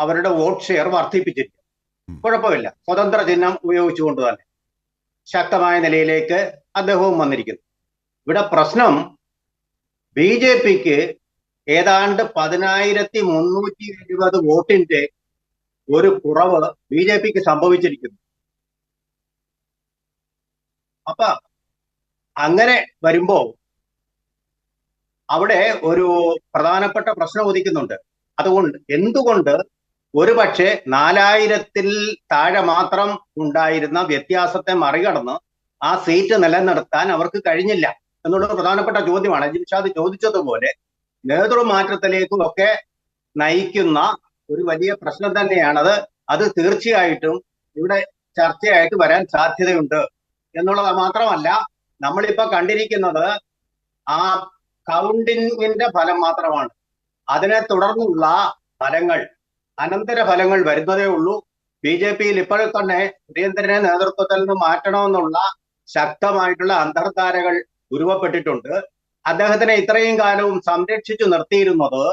അവരുടെ വോട്ട് ഷെയർ വർദ്ധിപ്പിച്ചിരിക്കും. കുഴപ്പമില്ല, സ്വതന്ത്ര ചിഹ്നം ഉപയോഗിച്ചുകൊണ്ട് തന്നെ ശക്തമായ നിലയിലേക്ക് അദ്ദേഹവും വന്നിരിക്കുന്നു. ഇവിടെ പ്രശ്നം BJPക്ക് ഏതാണ്ട് 10,320 വോട്ടിന്റെ ഒരു കുറവ് BJPക്ക് സംഭവിച്ചിരിക്കുന്നു. അപ്പൊ അങ്ങനെ വരുമ്പോ അവിടെ ഒരു പ്രധാനപ്പെട്ട പ്രശ്നം ഉദിക്കുന്നുണ്ട്. എന്തുകൊണ്ട് ഒരുപക്ഷെ 4,000-ൽ താഴെ മാത്രം ഉണ്ടായിരുന്ന വ്യത്യാസത്തെ മറികടന്ന് ആ സീറ്റ് നിലനിർത്താൻ അവർക്ക് കഴിഞ്ഞില്ല എന്നുള്ള പ്രധാനപ്പെട്ട ചോദ്യമാണ്. അജിംഷാദ് ചോദിച്ചതുപോലെ നേതൃമാറ്റത്തിലേക്കും ഒക്കെ നയിക്കുന്ന ഒരു വലിയ പ്രശ്നം തന്നെയാണത്. അത് തീർച്ചയായിട്ടും ഇവിടെ ചർച്ചയായിട്ട് വരാൻ സാധ്യതയുണ്ട് എന്നുള്ളത് മാത്രമല്ല, നമ്മളിപ്പോ കണ്ടിരിക്കുന്നത് ആ കൗണ്ടിങ്ങിന്റെ ഫലം മാത്രമാണ്. അതിനെ തുടർന്നുള്ള ഫലങ്ങൾ, അനന്തര ഫലങ്ങൾ വരുന്നതേ ഉള്ളൂ. BJPയിൽ ഇപ്പോൾ തന്നെ സുരേന്ദ്രനെ നേതൃത്വത്തിൽ നിന്ന് മാറ്റണമെന്നുള്ള ശക്തമായിട്ടുള്ള അന്തർധാരകൾ ഉരുവപ്പെട്ടിട്ടുണ്ട്. അദ്ദേഹത്തിനെ ഇത്രയും കാലവും സംരക്ഷിച്ചു നിർത്തിയിരുന്നത്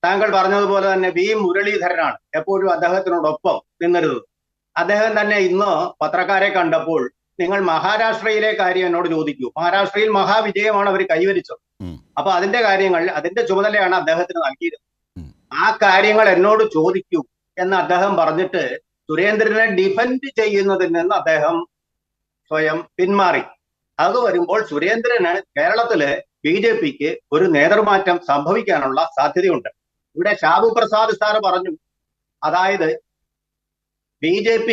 താങ്കൾ പറഞ്ഞതുപോലെ തന്നെ V മുരളീധരനാണ് എപ്പോഴും അദ്ദേഹത്തിനോടൊപ്പം നിന്നിരുന്നത്. അദ്ദേഹം തന്നെ ഇന്ന് പത്രക്കാരെ കണ്ടപ്പോൾ നിങ്ങൾ മഹാരാഷ്ട്രയിലെ കാര്യം എന്നോട് ചോദിക്കൂ. മഹാരാഷ്ട്രയിൽ മഹാവിജയമാണ് അവർ കൈവരിച്ചത്. അപ്പൊ അതിന്റെ കാര്യങ്ങൾ, അതിന്റെ ചുമതലയാണ് അദ്ദേഹത്തിന് നൽകിയിരുന്നത്. ആ കാര്യങ്ങൾ എന്നോട് ചോദിക്കൂ എന്ന് അദ്ദേഹം പറഞ്ഞിട്ട് സുരേന്ദ്രനെ ഡിഫെൻഡ് ചെയ്യുന്നതിൽ നിന്ന് അദ്ദേഹം സ്വയം പിന്മാറി. അത് വരുമ്പോൾ സുരേന്ദ്രന് കേരളത്തില് BJPക്ക് ഒരു നേതൃമാറ്റം സംഭവിക്കാനുള്ള സാധ്യതയുണ്ട്. ഇവിടെ ഷാബു പ്രസാദ് സാറ് പറഞ്ഞു, അതായത് BJP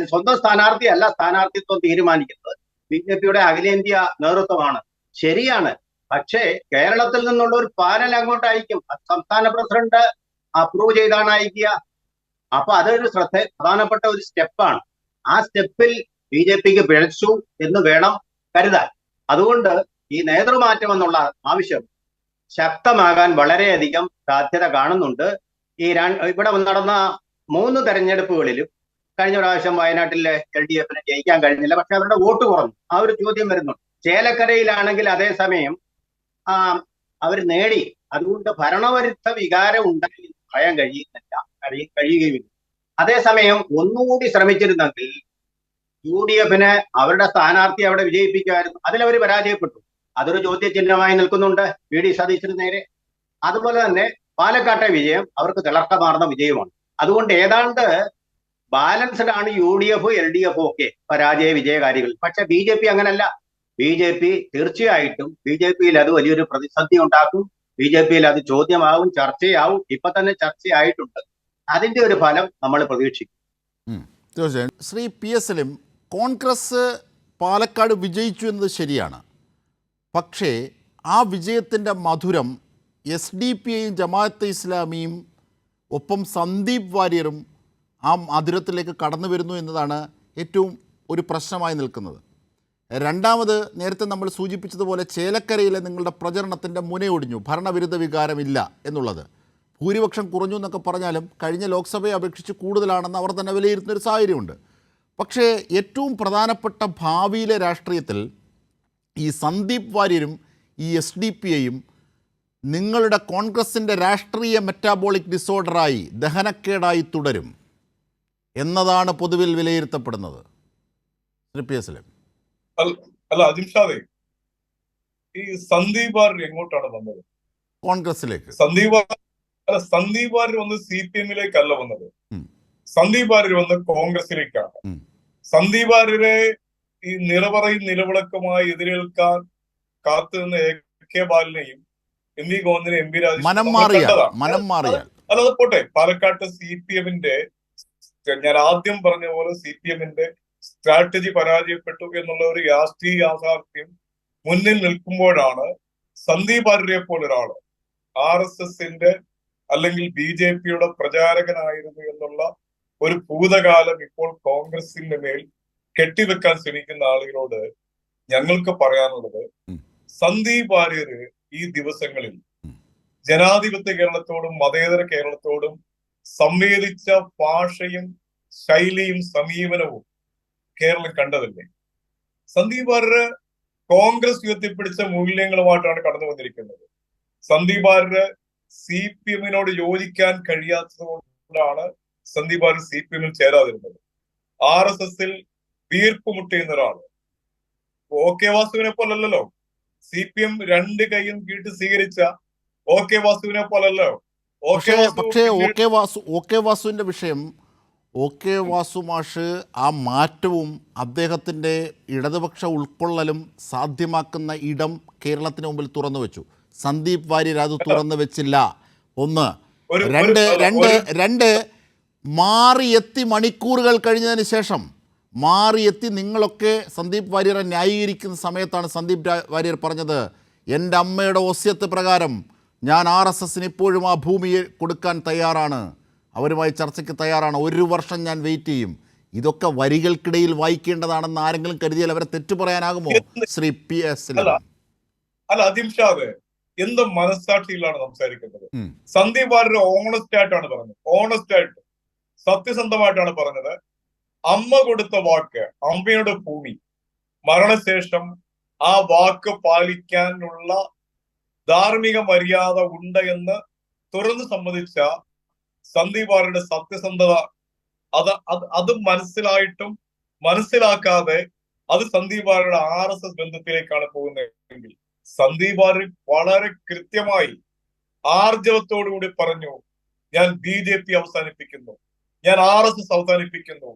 സ്വന്തം സ്ഥാനാർത്ഥിയല്ല സ്ഥാനാർത്ഥിത്വം തീരുമാനിക്കുന്നത്, BJPയുടെ അഖിലേന്ത്യാ നേതൃത്വമാണ്. ശരിയാണ്, പക്ഷേ കേരളത്തിൽ നിന്നുള്ള ഒരു പാനൽ അങ്ങോട്ട് അയക്കും. സംസ്ഥാന പ്രസിഡന്റ് അപ്രൂവ് ചെയ്താണ് അയക്കുക. അപ്പൊ അതൊരു പ്രധാനപ്പെട്ട ഒരു സ്റ്റെപ്പാണ്. ആ സ്റ്റെപ്പിൽ BJPക്ക് പിഴച്ചു എന്ന് വേണം കരുതാൻ. അതുകൊണ്ട് ഈ നേതൃമാറ്റം എന്നുള്ള ആവശ്യം ശക്തമാകാൻ വളരെയധികം സാധ്യത കാണുന്നുണ്ട്. ഇവിടെ നടന്ന 3 തെരഞ്ഞെടുപ്പുകളിലും കഴിഞ്ഞ പ്രാവശ്യം വയനാട്ടിലെ LDF ജയിക്കാൻ കഴിഞ്ഞില്ല, പക്ഷെ അവരുടെ വോട്ട് കുറഞ്ഞു. ആ ഒരു ചോദ്യം വരുന്നുണ്ട്. ചേലക്കരയിലാണെങ്കിൽ അതേസമയം അവർ നേടി. അതുകൊണ്ട് ഭരണവിരുദ്ധ വികാരം ഉണ്ടായി പറയാൻ കഴിയുകയുമില്ല. അതേസമയം ഒന്നുകൂടി ശ്രമിച്ചിരുന്നെങ്കിൽ UDF അവരുടെ സ്ഥാനാർത്ഥി അവിടെ വിജയിപ്പിക്കുമായിരുന്നു. അതിലവർ പരാജയപ്പെട്ടു. അതൊരു ചോദ്യചിഹ്നമായി നിൽക്കുന്നുണ്ട് VD സതീശന് നേരെ. അതുപോലെ തന്നെ പാലക്കാട്ടെ വിജയം അവർക്ക് തിളക്കമാർന്ന വിജയമാണ്. അതുകൊണ്ട് ഏതാണ്ട് ബാലൻസ്ഡ് ആണ് UDF LDF ഒക്കെ പരാജയ വിജയകാരികൾ. പക്ഷെ BJP അങ്ങനല്ല. BJP തീർച്ചയായിട്ടും BJPയിൽ അത് വലിയൊരു പ്രതിസന്ധി ഉണ്ടാക്കും. BJPയിൽ അത് ചോദ്യമാവും, ചർച്ചയാവും. ഇപ്പൊ തന്നെ ചർച്ചയായിട്ടുണ്ട്. അതിന്റെ ഒരു ഫലം നമ്മൾ പ്രതീക്ഷിക്കും. തീർച്ചയായും. ശ്രീ PS സലിം, കോൺഗ്രസ് പാലക്കാട് വിജയിച്ചു എന്നത് ശരിയാണ്. പക്ഷേ ആ വിജയത്തിൻ്റെ മധുരം SDPയും ജമാഅത്തെ ഇസ്ലാമിയും ഒപ്പം സന്ദീപ് വാര്യറും ആ മധുരത്തിലേക്ക് കടന്നു വരുന്നു എന്നതാണ് ഏറ്റവും ഒരു പ്രശ്നമായി നിൽക്കുന്നത്. രണ്ടാമത്, നേരത്തെ നമ്മൾ സൂചിപ്പിച്ചതുപോലെ ചേലക്കരയിലെ നിങ്ങളുടെ പ്രചരണത്തിൻ്റെ മുനയൊടിഞ്ഞു, ഭരണവിരുദ്ധ വികാരമില്ല എന്നുള്ളത്. ഭൂരിപക്ഷം കുറഞ്ഞു എന്നൊക്കെ പറഞ്ഞാലും കഴിഞ്ഞ ലോക്സഭയെ അപേക്ഷിച്ച് കൂടുതലാണെന്ന് അവർ തന്നെ വിലയിരുത്തുന്നൊരു സാഹചര്യമുണ്ട്. പക്ഷേ ഏറ്റവും പ്രധാനപ്പെട്ട ഭാവിയിലെ രാഷ്ട്രീയത്തിൽ ഈ സന്ദീപ് വാര്യരും ഈ SDPയും നിങ്ങളുടെ കോൺഗ്രസിൻ്റെ രാഷ്ട്രീയ മെറ്റാബോളിക് ഡിസോർഡറായി, ദഹനക്കേടായി തുടരും എന്നതാണ് പൊതുവിൽ വിലയിരുത്തപ്പെടുന്നത്. ശ്രീ PS സലിം. അല്ല അജിംഷാദേ, ഈ സന്ദീപ് വാര്യർ എങ്ങോട്ടാണ് വന്നത്? കോൺഗ്രസിലേക്ക്. സന്ദീപ് വാര്യർ വന്ന് CPM-ലേക്കല്ല വന്നത്. സന്ദീപ് വാര്യർ വന്ന് കോൺഗ്രസിലേക്കാണ്. സന്ദീപ് വാര്യരെ ഈ നിറപറയും നിലവിളക്കമായി എതിരേൽക്കാൻ കാത്തുനിന്ന AK ബാലനെയും MV ഗോവിന്ദനെയും MV രാജേഷും അല്ലാതെ പോട്ടെ. പാലക്കാട്ട് CPM-ന്റെ ഞാൻ ആദ്യം പറഞ്ഞ പോലെ CPM-ന്റെ സ്ട്രാറ്റജി പരാജയപ്പെട്ടു എന്നുള്ള ഒരു രാഷ്ട്രീയ യാഥാർത്ഥ്യം മുന്നിൽ നിൽക്കുമ്പോഴാണ് സന്ദീപ് വാര്യരെ പോലെ ഒരാള് RSSന്റെ അല്ലെങ്കിൽ BJPയുടെ പ്രചാരകനായിരുന്നു എന്നുള്ള ഒരു ഭൂതകാലം ഇപ്പോൾ കോൺഗ്രസിന്റെ മേൽ കെട്ടിവെക്കാൻ ശ്രമിക്കുന്ന ആളുകളോട് ഞങ്ങൾക്ക് പറയാനുള്ളത്, സന്ദീപ് വാര്യർ ഈ ദിവസങ്ങളിൽ ജനാധിപത്യ കേരളത്തോടും മതേതര കേരളത്തോടും സംവേദിച്ച ഭാഷയും ശൈലിയും സമീപനവും കേരളം കണ്ടതല്ലേ? സന്ദീപ് വാര്യർ കോൺഗ്രസ് ഉയർത്തിപ്പിടിച്ച മൂല്യങ്ങളുമായിട്ടാണ് കടന്നു വന്നിരിക്കുന്നത്. സന്ദീപ് വാര്യർ CPM-നോട് യോജിക്കാൻ കഴിയാത്തത് കൊണ്ടാണ് സന്ദീപ് വാര്യർ CPM-ൽ ചേരാതിരുന്നത്. RSSൽ വീർപ്പ് മുട്ടിയുന്ന ഒരാള്. OK വാസുവിനെ പോലല്ലോ CPM രണ്ട് കൈയും കീട്ട് സ്വീകരിച്ച OK വാസുവിനെ പോലല്ലോ. പക്ഷേ OK വാസുവിൻ്റെ വിഷയം, OK വാസു മാഷ് ആ മാറ്റവും അദ്ദേഹത്തിൻ്റെ ഇടതുപക്ഷ ഉൾക്കൊള്ളലും സാധ്യമാക്കുന്ന ഇടം കേരളത്തിന് മുമ്പിൽ തുറന്നു വെച്ചു. സന്ദീപ് വാര്യർ അത് തുറന്നു വെച്ചില്ല. ഒന്ന്. രണ്ട് മാറിയെത്തി മണിക്കൂറുകൾ കഴിഞ്ഞതിന് ശേഷം മാറിയെത്തി നിങ്ങളൊക്കെ സന്ദീപ് വാര്യരെ ന്യായീകരിക്കുന്ന സമയത്താണ് സന്ദീപ് വാര്യർ പറഞ്ഞത്, എൻ്റെ അമ്മയുടെ ഒസ്യത്ത് പ്രകാരം ഞാൻ RSSന് ഇപ്പോഴും ആ ഭൂമിയെ കൊടുക്കാൻ തയ്യാറാണ്, അവരുമായി ചർച്ചയ്ക്ക് തയ്യാറാണ്, 1 വർഷം ഞാൻ വെയിറ്റ് ചെയ്യും. ഇതൊക്കെ വരികൾക്കിടയിൽ വായിക്കേണ്ടതാണെന്ന് ആരെങ്കിലും കരുതിയാൽ അവരെ തെറ്റു പറയാനാകുമോ? ശ്രീ PS സലിം. അല്ല അജിംഷാദ്, എന്ത് മനസ്സാക്ഷിയിലാണ് സംസാരിക്കുന്നത്? സന്ദീപ് വാര്യർ ഓണസ്റ്റ് ആയിട്ടാണ് പറഞ്ഞത്. ഓണസ്റ്റ് ആയിട്ട് സത്യസന്ധമായിട്ടാണ് പറഞ്ഞത്. അമ്മ കൊടുത്ത വാക്ക്, അമ്മയുടെ ഭൂമി, മരണശേഷം ആ വാക്ക് പാലിക്കാനുള്ള ധാർമ്മിക മര്യാദ ഉണ്ട് എന്ന് തുറന്നു സമ്മതിച്ച സന്ദീപ് വാര്യരുടെ സത്യസന്ധത, അത് മനസ്സിലായിട്ടും മനസ്സിലാക്കാതെ അത് സന്ദീപ് വാര്യരുടെ RSS ബന്ധത്തിലേക്കാണ് പോകുന്നതെങ്കിൽ സന്ദീപ് വാര്യർ വളരെ കൃത്യമായി ആർജവത്തോടുകൂടി പറഞ്ഞു, ഞാൻ BJP അവസാനിപ്പിക്കുന്നു, ഞാൻ RSS അവസാനിപ്പിക്കുന്നു.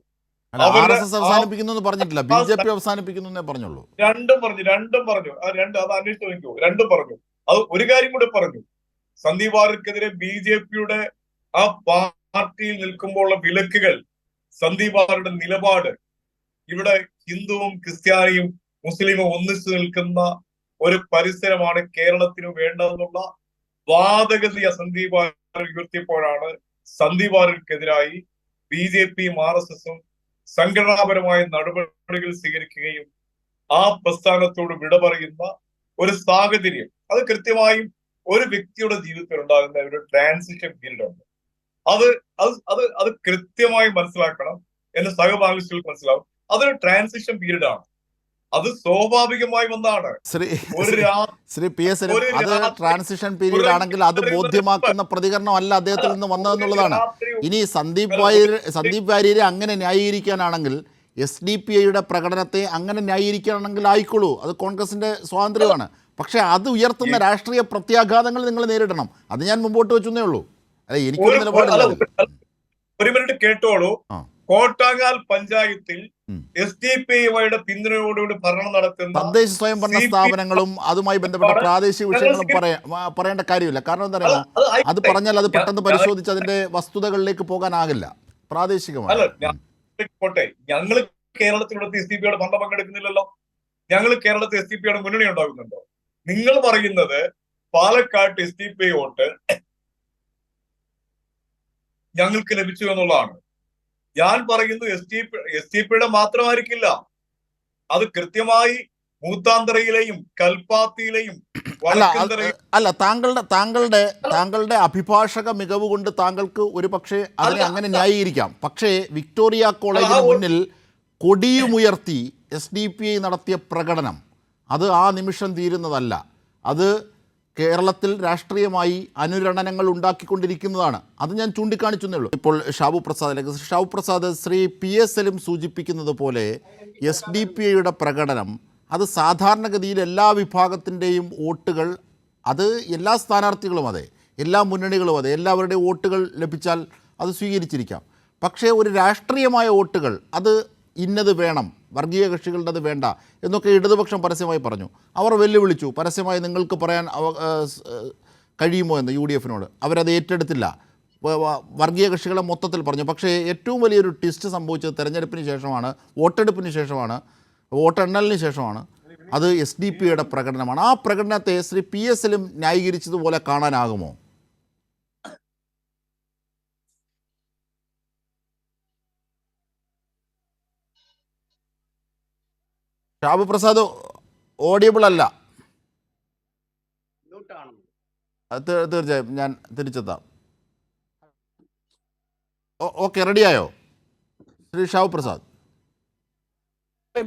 പറഞ്ഞിട്ടില്ല, BJP അവസാനിപ്പിക്കുന്നു എന്നേ പറഞ്ഞുള്ളൂ. രണ്ടും പറഞ്ഞു. അത് അന്വേഷിച്ചു നോക്കൂ. രണ്ടും പറഞ്ഞു. അത് ഒരു കാര്യം കൂടെ പറഞ്ഞു, സന്ദീപ് വാര്യർക്കെതിരെ BJPയുടെ ആ പാർട്ടിയിൽ നിൽക്കുമ്പോഴുള്ള വിലക്കുകൾ, സന്ദീപ് വാര്യരുടെ നിലപാട്, ഇവിടെ ഹിന്ദുവും ക്രിസ്ത്യാനിയും മുസ്ലിമും ഒന്നിച്ചു നിൽക്കുന്ന ഒരു പരിസരമാണ് കേരളത്തിന് വേണ്ടതെന്നുള്ള വാദഗതിയ സന്ദീപ് വാര്യർ ഉയർത്തിയപ്പോഴാണ് സന്ദീപ് വാര്യർക്കെതിരായി BJPയും RSSും സംഘടനാപരമായ നടപടികൾ സ്വീകരിക്കുകയും ആ പ്രസ്ഥാനത്തോട് വിട പറയുന്ന ഒരു സാഹചര്യം. അത് കൃത്യമായും ഒരു വ്യക്തിയുടെ ജീവിതത്തിൽ ഉണ്ടാകുന്ന ഒരു ട്രാൻസിഷൻ പീരീഡ് ഉണ്ട്. അത് കൃത്യമായി മനസ്സിലാക്കണം. എന്ന് സഹപാനലിസ്റ്റുകൾക്ക് മനസ്സിലാവും. അതൊരു ട്രാൻസിഷൻ പീരീഡ് ആണ്. അത് സ്വാഭാവികമായി വന്നതാണ്. ശ്രീ പി എസ് അത് ട്രാൻസിഷൻ പീരീഡ് ആണെങ്കിൽ അത് ബോധ്യമാക്കുന്ന പ്രതികരണമല്ല അദ്ദേഹത്തിൽ നിന്ന് വന്നതെന്നുള്ളതാണ്. ഇനി സന്ദീപ് വാര്യരെ അങ്ങനെ ന്യായീകരിക്കാനാണെങ്കിൽ SDPIയുടെ പ്രകടനത്തെ അങ്ങനെ ന്യായീകരിക്കുകയാണെങ്കിൽ ആയിക്കോളൂ, അത് കോൺഗ്രസിൻ്റെ സ്വാതന്ത്ര്യമാണ്. പക്ഷേ അത് ഉയർത്തുന്ന രാഷ്ട്രീയ പ്രത്യാഘാതങ്ങൾ നിങ്ങൾ നേരിടണം. അത് ഞാൻ മുമ്പോട്ട് വെച്ചേ ഉള്ളൂ. അല്ല, എനിക്കൊരു നിലപാടില്ല. ഒരു മിനിറ്റ് കേട്ടോളൂ. കോട്ടാങ്ങാൽ പഞ്ചായത്തിൽ SDPIയുടെ പിന്തുണയോടുകൂടി ഭരണം നടത്തുന്ന തദ്ദേശ സ്വയംഭരണ സ്ഥാപനങ്ങളും അതുമായി ബന്ധപ്പെട്ട പ്രാദേശിക വിഷയങ്ങളും പറയേണ്ട കാര്യമില്ല. കാരണം എന്താ പറയുക, അത് പറഞ്ഞാൽ അത് പെട്ടെന്ന് പരിശോധിച്ച് അതിന്റെ വസ്തുതകളിലേക്ക് പോകാനാകില്ല. പ്രാദേശികമായി പോട്ടെ, ഞങ്ങൾ കേരളത്തിലുള്ള SDPIയുടെ ഭരണം പങ്കെടുക്കുന്നില്ലല്ലോ. ഞങ്ങൾ കേരളത്തിൽ SDPIയുടെ മുന്നണി ഉണ്ടാകുന്നുണ്ടോ? നിങ്ങൾ പറയുന്നത് പാലക്കാട്ട് SDPI വോട്ട് ഞങ്ങൾക്ക് ലഭിച്ചു എന്നുള്ളതാണ്. ഞാൻ പറയുന്നത് SDPIയുടെ മാത്രമായിരിക്കില്ല, അത് കൃത്യമായി മൂത്താന്തറയിലെയും കൽപ്പാത്തിയിലെയും അല്ല, താങ്കളുടെ അഭിഭാഷക മികവ് കൊണ്ട് താങ്കൾക്ക് ഒരു പക്ഷേ അതിനെ അങ്ങനെ ന്യായീകരിക്കാം. പക്ഷേ വിക്ടോറിയ കോളേജിന് മുന്നിൽ കൊടിയുമുയർത്തി SDPI നടത്തിയ പ്രകടനം അത് ആ നിമിഷം തീരുന്നതല്ല. അത് കേരളത്തിൽ രാഷ്ട്രീയമായി അനുരണനങ്ങൾ ഉണ്ടാക്കിക്കൊണ്ടിരിക്കുന്നതാണ്. അത് ഞാൻ ചൂണ്ടിക്കാണിച്ചെന്നേ ഉള്ളൂ. ഇപ്പോൾ ഷാബു പ്രസാദ് ശ്രീ PS സലിം സൂചിപ്പിക്കുന്നത് പോലെ SDPIയുടെ പ്രകടനം അത് സാധാരണഗതിയിൽ എല്ലാ വിഭാഗത്തിൻ്റെയും വോട്ടുകൾ, അത് എല്ലാ സ്ഥാനാർത്ഥികളും അതെ, എല്ലാ മുന്നണികളും അതെ, എല്ലാവരുടെയും വോട്ടുകൾ ലഭിച്ചാൽ അത് സ്വീകരിച്ചിരിക്കാം. പക്ഷേ ഒരു രാഷ്ട്രീയമായ വോട്ടുകൾ അത് ഇന്നത് വേണം, വർഗീയ കക്ഷികളുടെ അത് വേണ്ട എന്നൊക്കെ ഇടതുപക്ഷം പരസ്യമായി പറഞ്ഞു. അവർ വെല്ലുവിളിച്ചു പരസ്യമായി, നിങ്ങൾക്ക് പറയാൻ കഴിയുമോ എന്ന് UDFനോട്. അവരത് ഏറ്റെടുത്തില്ല. വർഗീയ കക്ഷികളെ മൊത്തത്തിൽ പറഞ്ഞു. പക്ഷേ ഏറ്റവും വലിയൊരു ട്വിസ്റ്റ് സംഭവിച്ചത് തെരഞ്ഞെടുപ്പിന് ശേഷമാണ്, വോട്ടെടുപ്പിന് ശേഷമാണ്, വോട്ടെണ്ണലിന് ശേഷമാണ്. അത് SDPIയുടെ പ്രകടനമാണ്. ആ പ്രകടനത്തെ ശ്രീ PS സലിം ന്യായീകരിച്ചതുപോലെ കാണാനാകുമോ? ഷാബു പ്രസാദ് ഓഡിയബിൾ അല്ല. തീർച്ചയായും ഞാൻ തിരിച്ചെത്താം. ഓക്കെ, റെഡിയായോ ശ്രീ ഷാബു പ്രസാദ്?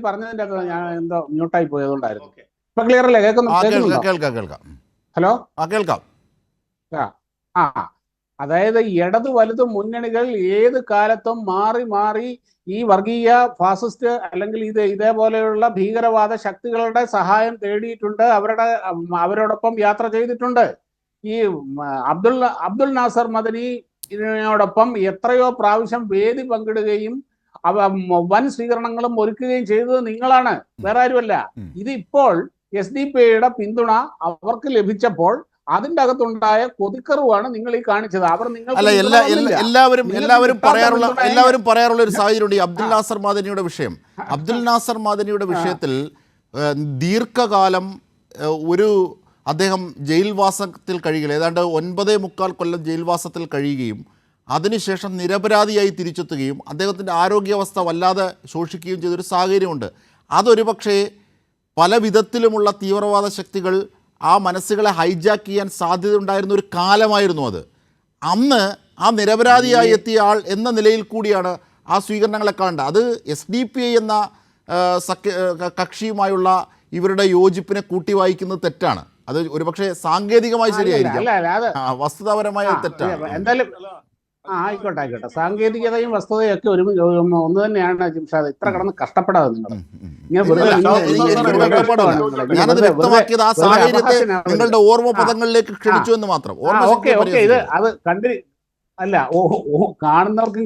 പറഞ്ഞതിന്റെ ഞാൻ എന്തോ മ്യൂട്ടായി പോയതുകൊണ്ടായിരുന്നു. ഇപ്പൊ ക്ലിയർ അല്ലേ? കേൾക്കാം. ഹലോ, കേൾക്കാം. അതായത് ഇടത് വലത് മുന്നണികൾ ഏത് കാലത്തും മാറി മാറി ഈ വർഗീയ ഫാസിസ്റ്റ് അല്ലെങ്കിൽ ഇതേപോലെയുള്ള ഭീകരവാദ ശക്തികളുടെ സഹായം തേടിയിട്ടുണ്ട്, അവരോടൊപ്പം യാത്ര ചെയ്തിട്ടുണ്ട്. ഈ അബ്ദുൽ നാസർ മദനിയോടൊപ്പം എത്രയോ പ്രാവശ്യം വേദി പങ്കിടുകയും വൻ സ്വീകരണങ്ങളും ഒരുക്കുകയും ചെയ്തത് നിങ്ങളാണ്, വേറെ ആരുമല്ല. ഇതിപ്പോൾ SDPIയുടെ പിന്തുണ അവർക്ക് ലഭിച്ചപ്പോൾ അതിന്റെ അകത്തുണ്ടായ കൊതിക്കറുവാണ് നിങ്ങൾ ഈ കാണിച്ചത്. അവർ എല്ലാവരും പറയാറുള്ള ഒരു സാഹചര്യമുണ്ട്. ഈ അബ്ദുൽ നാസർ മദനിയുടെ വിഷയം, അബ്ദുൽ നാസർ മദനിയുടെ വിഷയത്തിൽ ദീർഘകാലം അദ്ദേഹം ജയിൽവാസത്തിൽ കഴിയുകയും ഏതാണ്ട് 9.25 കൊല്ലം ജയിൽവാസത്തിൽ കഴിയുകയും അതിനുശേഷം നിരപരാധിയായി തിരിച്ചെത്തുകയും അദ്ദേഹത്തിൻ്റെ ആരോഗ്യാവസ്ഥ വല്ലാതെ ശോഷിക്കുകയും ചെയ്തൊരു സാഹചര്യമുണ്ട്. അതൊരു പക്ഷേ പല വിധത്തിലുമുള്ള തീവ്രവാദ ശക്തികൾ ആ മനസ്സുകളെ ഹൈജാക്ക് ചെയ്യാൻ സാധ്യതയുണ്ടായിരുന്ന ഒരു കാലമായിരുന്നു അത്. അന്ന് ആ നിരപരാധിയായി എത്തിയ ആൾ എന്ന നിലയിൽ കൂടിയാണ് ആ സ്വീകരണങ്ങളെ കാണേണ്ടത്. അത് SDPI എന്ന കക്ഷിയുമായുള്ള ഇവരുടെ യോജിപ്പിനെ കൂട്ടി വായിക്കുന്നത് തെറ്റാണ്. അത് ഒരുപക്ഷെ സാങ്കേതികമായി ശരിയായിരിക്കും, വസ്തുതാപരമായ തെറ്റാണ്. എന്തായാലും ആയിക്കോട്ടെ. സാങ്കേതികതയും വസ്തുതയും ഒക്കെ ഒന്ന് തന്നെയാണ് ജിംഷാദ്. ഇത്ര കിടന്ന് കഷ്ടപ്പെടാതെ നിങ്ങൾ നിങ്ങളുടെ ഓർമ്മ പദങ്ങളിലേക്ക് ക്ഷണിച്ചു എന്ന് മാത്രം. ഇത് അത് കണ്ടി അല്ല കാണുന്നവർക്കും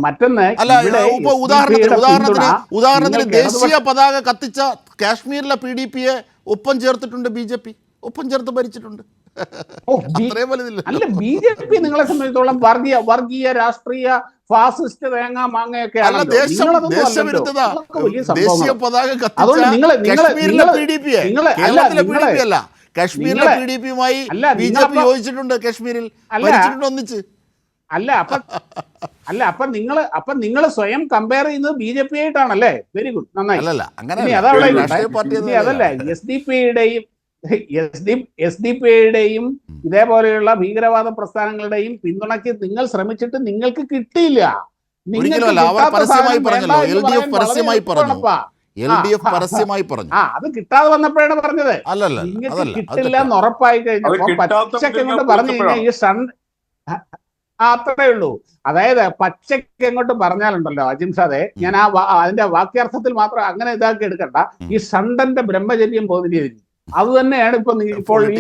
മറ്റൊന്ന് ഉദാഹരണത്തിന് ദേശീയ പതാക കത്തിച്ച കാശ്മീരിലെ PDPയെ ഒപ്പം ചേർത്തിട്ടുണ്ട് BJP, ഒപ്പം ചേർത്ത് ഭരിച്ചിട്ടുണ്ട്. അല്ല, BJP നിങ്ങളെ സംബന്ധിച്ചോളം വർഗീയ രാഷ്ട്രീയ ഫാസിസ്റ്റ് തേങ്ങ മാങ്ങയൊക്കെ ദേശീയ പതാക കാശ്മീരിലെ PDPയുമായി BJP യോജിച്ചിട്ടുണ്ട്, കാശ്മീരിൽ ഒന്നിച്ച്. അപ്പൊ നിങ്ങൾ സ്വയം കമ്പയർ ചെയ്യുന്നത് BJP ആയിട്ടാണല്ലേ? വെരി ഗുഡ്, നന്നായി. അതല്ല SDPയുടെയും എസ് ഡി പി ഐയുടെയും ഇതേപോലെയുള്ള ഭീകരവാദ പ്രസ്ഥാനങ്ങളുടെയും പിന്തുണയ്ക്ക് നിങ്ങൾ ശ്രമിച്ചിട്ട് നിങ്ങൾക്ക് കിട്ടിയില്ല. ഒരിക്കലുമല്ല. അവർ പരസ്യമായി പറഞ്ഞല്ലോ, LDF പരസ്യമായി പറഞ്ഞു, LDF പരസ്യമായി പറഞ്ഞു. അത് കിട്ടാതെ വന്നപ്പോഴാണ് പറഞ്ഞത്. അല്ലല്ല, നിങ്ങൾക്ക് അതല്ല, കിട്ടില്ല എന്ന് ഉറപ്പായി കഴിഞ്ഞപ്പോ പച്ചക്ക് എങ്ങോട്ട് പറഞ്ഞു കഴിഞ്ഞാൽ ഈ അത്രേ ഉള്ളൂ. അതായത് പച്ചക്ക് എങ്ങോട്ട് പറഞ്ഞാലുണ്ടല്ലോ അജിംഷാദെ, ഞാൻ അതിന്റെ വാക്യാർത്ഥത്തിൽ മാത്രം അങ്ങനെ ഇതാക്കി എടുക്കണ്ട. ഈ ഷണ്ടന്റെ ബ്രഹ്മചര്യം പോതിരിയതിന് അത് തന്നെയാണ് ഇപ്പൊ ഇപ്പോൾ ഈ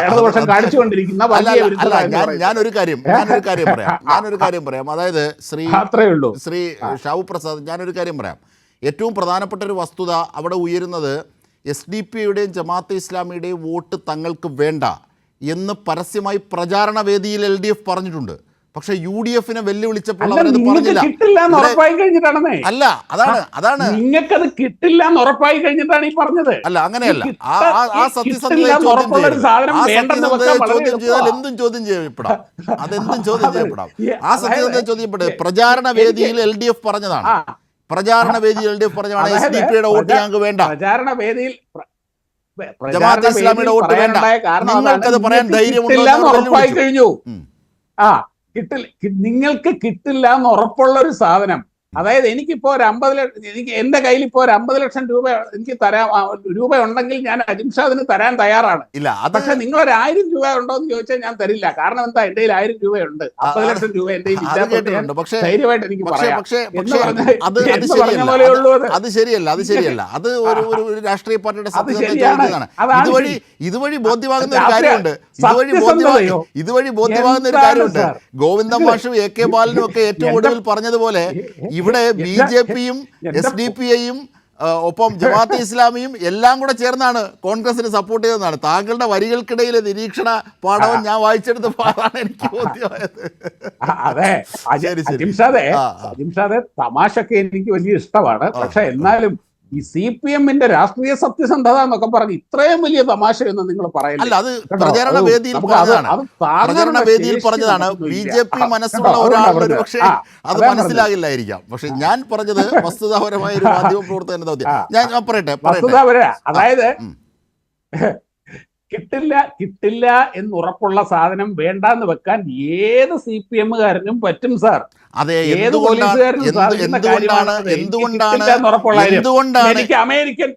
ഇടതുപക്ഷം കാണിച്ചുകൊണ്ടിരിക്കുന്ന ഞാനൊരു കാര്യം പറയാം. അതായത് ശ്രീ ഷാവു പ്രസാദ്, ഞാനൊരു കാര്യം പറയാം. ഏറ്റവും പ്രധാനപ്പെട്ട ഒരു വസ്തുത അവിടെ ഉയരുന്നത് SDPയുടെയും ജമാഅത്തെ ഇസ്ലാമിയുടെയും വോട്ട് തങ്ങൾക്ക് വേണ്ട എന്ന് പരസ്യമായി പ്രചാരണ വേദിയിൽ LDF പറഞ്ഞിട്ടുണ്ട്. പക്ഷെ UDF വെല്ലുവിളിച്ചപ്പോൾ അവരത് പറഞ്ഞില്ല. അല്ല, അതാണ് നിങ്ങൾക്കത് കിട്ടില്ല എന്ന് ഉറപ്പായി കഴിഞ്ഞിട്ടാണ് ഈ പറഞ്ഞത്. അല്ല, അങ്ങനെയല്ല. ആ സത്യസന്ധതയെ ചോദ്യം ചെയ്താൽ എന്തും ചോദ്യം ചെയ്യപ്പെടാം. അതെന്തും ചോദ്യം ചെയ്യപ്പെടാം. ആ സത്യസന്ധത ചോദ്യപ്പെടുക. പ്രചാരണ വേദിയിൽ LDF പറഞ്ഞതാണ്. പ്രചാരണ വേദിയിൽ LDF പറഞ്ഞതാണ് SDPയുടെ വോട്ട് ഞങ്ങൾക്ക് വേണ്ട, പ്രചാരണ വേദിയിൽ ജമാഅത്തെ ഇസ്ലാമിയുടെ വോട്ട് വേണ്ട. നിങ്ങൾക്കത് പറയാൻ ധൈര്യമുണ്ടോ? ഉറപ്പായി കഴിഞ്ഞു. നിങ്ങൾക്ക് കിട്ടില്ല എന്ന് ഉറപ്പുള്ള ഒരു സാധനം. അതായത് എനിക്കിപ്പോ ഒരു 50 ലക്ഷം, എനിക്ക് എന്റെ കയ്യിൽ ഇപ്പോൾ ഒരു 50 ലക്ഷം രൂപ എനിക്ക് രൂപ ഉണ്ടെങ്കിൽ ഞാൻ അജിംഷാദിന് തരാൻ തയ്യാറാണ്. പക്ഷെ നിങ്ങൾ ഒരു 1000 രൂപ ഉണ്ടോ എന്ന് ചോദിച്ചാൽ ഞാൻ തരില്ല. കാരണം എന്താ, എന്റെ കയ്യിൽ 1000 രൂപയുണ്ട്. 50 ലക്ഷം രൂപ എന്റെ ധൈര്യമായിട്ട് എനിക്ക് പറയാം. അത് ശരിയല്ല. അത് ഒരു രാഷ്ട്രീയ പാർട്ടിയുടെ സത്യസന്ധതയാണ്. ഇതുവഴി ബോധ്യമാകുന്ന ഒരു കാര്യമുണ്ട്. ഇതുവഴി ബോധ്യമാകുന്ന ഒരു കാര്യമുണ്ട്. ഗോവിന്ദ മാഷും AK ബാലനും ഒക്കെ ഏറ്റവും ഒടുവിൽ പറഞ്ഞതുപോലെ ഇവിടെ BJPയും SDPയും ഒപ്പം ജമാഅത്തെ ഇസ്ലാമിയും എല്ലാം കൂടെ ചേർന്നാണ് കോൺഗ്രസിന് സപ്പോർട്ട് ചെയ്തതെന്നാണ്. താങ്കളുടെ വരികൾക്കിടയിലെ നിരീക്ഷണ പാഠവും ഞാൻ വായിച്ചെടുത്തപ്പോൾ അതാണ് എനിക്ക് ബോധ്യമായത്. അതെ അജിംഷാദെ, തമാശക്ക് എനിക്ക് വലിയ ഇഷ്ടമാണ്. പക്ഷെ എന്നാലും ഈ CPMന്റെ രാഷ്ട്രീയ സത്യസന്ധത എന്നൊക്കെ പറഞ്ഞ് ഇത്രയും വലിയ തമാശയൊന്നും നിങ്ങൾ പറയില്ല. അല്ല, അത് പ്രചരണ വേദിയിൽ പറഞ്ഞതാണ്. BJP മനസ്സുള്ള ഒരാളുടെ പക്ഷേ അത് മനസ്സിലാകില്ലായിരിക്കാം. പക്ഷെ ഞാൻ പറഞ്ഞത് വസ്തുതാപരമായ ഒരു മാധ്യമ പ്രവർത്തകന്റെ ദൗത്യം. ഞാൻ പറയട്ടെ. അതായത് കിട്ടില്ല എന്ന് ഉറപ്പുള്ള സാധനം വേണ്ടാന്ന് വെക്കാൻ ഏത് CPMകാരനും പറ്റും സാർ. അതെ, എന്തുകൊണ്ടാണ് എനിക്ക് അമേരിക്കൻ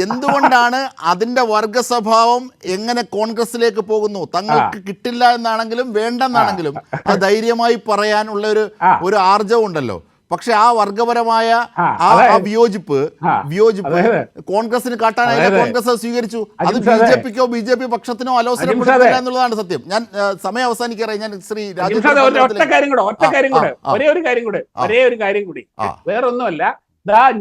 എന്തുകൊണ്ടാണ് അതിന്റെ വർഗസ്വഭാവം എങ്ങനെ കോൺഗ്രസിലേക്ക് പോകുന്നു? തങ്ങൾക്ക് കിട്ടില്ല എന്നാണെങ്കിലും വേണ്ടെന്നാണെങ്കിലും അത് ധൈര്യമായി പറയാനുള്ള ഒരു ആർജവം ഉണ്ടല്ലോ. പക്ഷെ ആ വർഗപരമായ വിയോജിപ്പ് കോൺഗ്രസിന് കാട്ടാനായിട്ട് കോൺഗ്രസ് സ്വീകരിച്ചു. അത് BJP പക്ഷത്തിനോ അലോസരപ്പെടുത്തില്ല എന്നുള്ളതാണ് സത്യം. ഞാൻ സമയം അവസാനിക്കാറായി. ഞാൻ ശ്രീ ഒറ്റ കാര്യം കൂടി വേറൊന്നുമല്ല.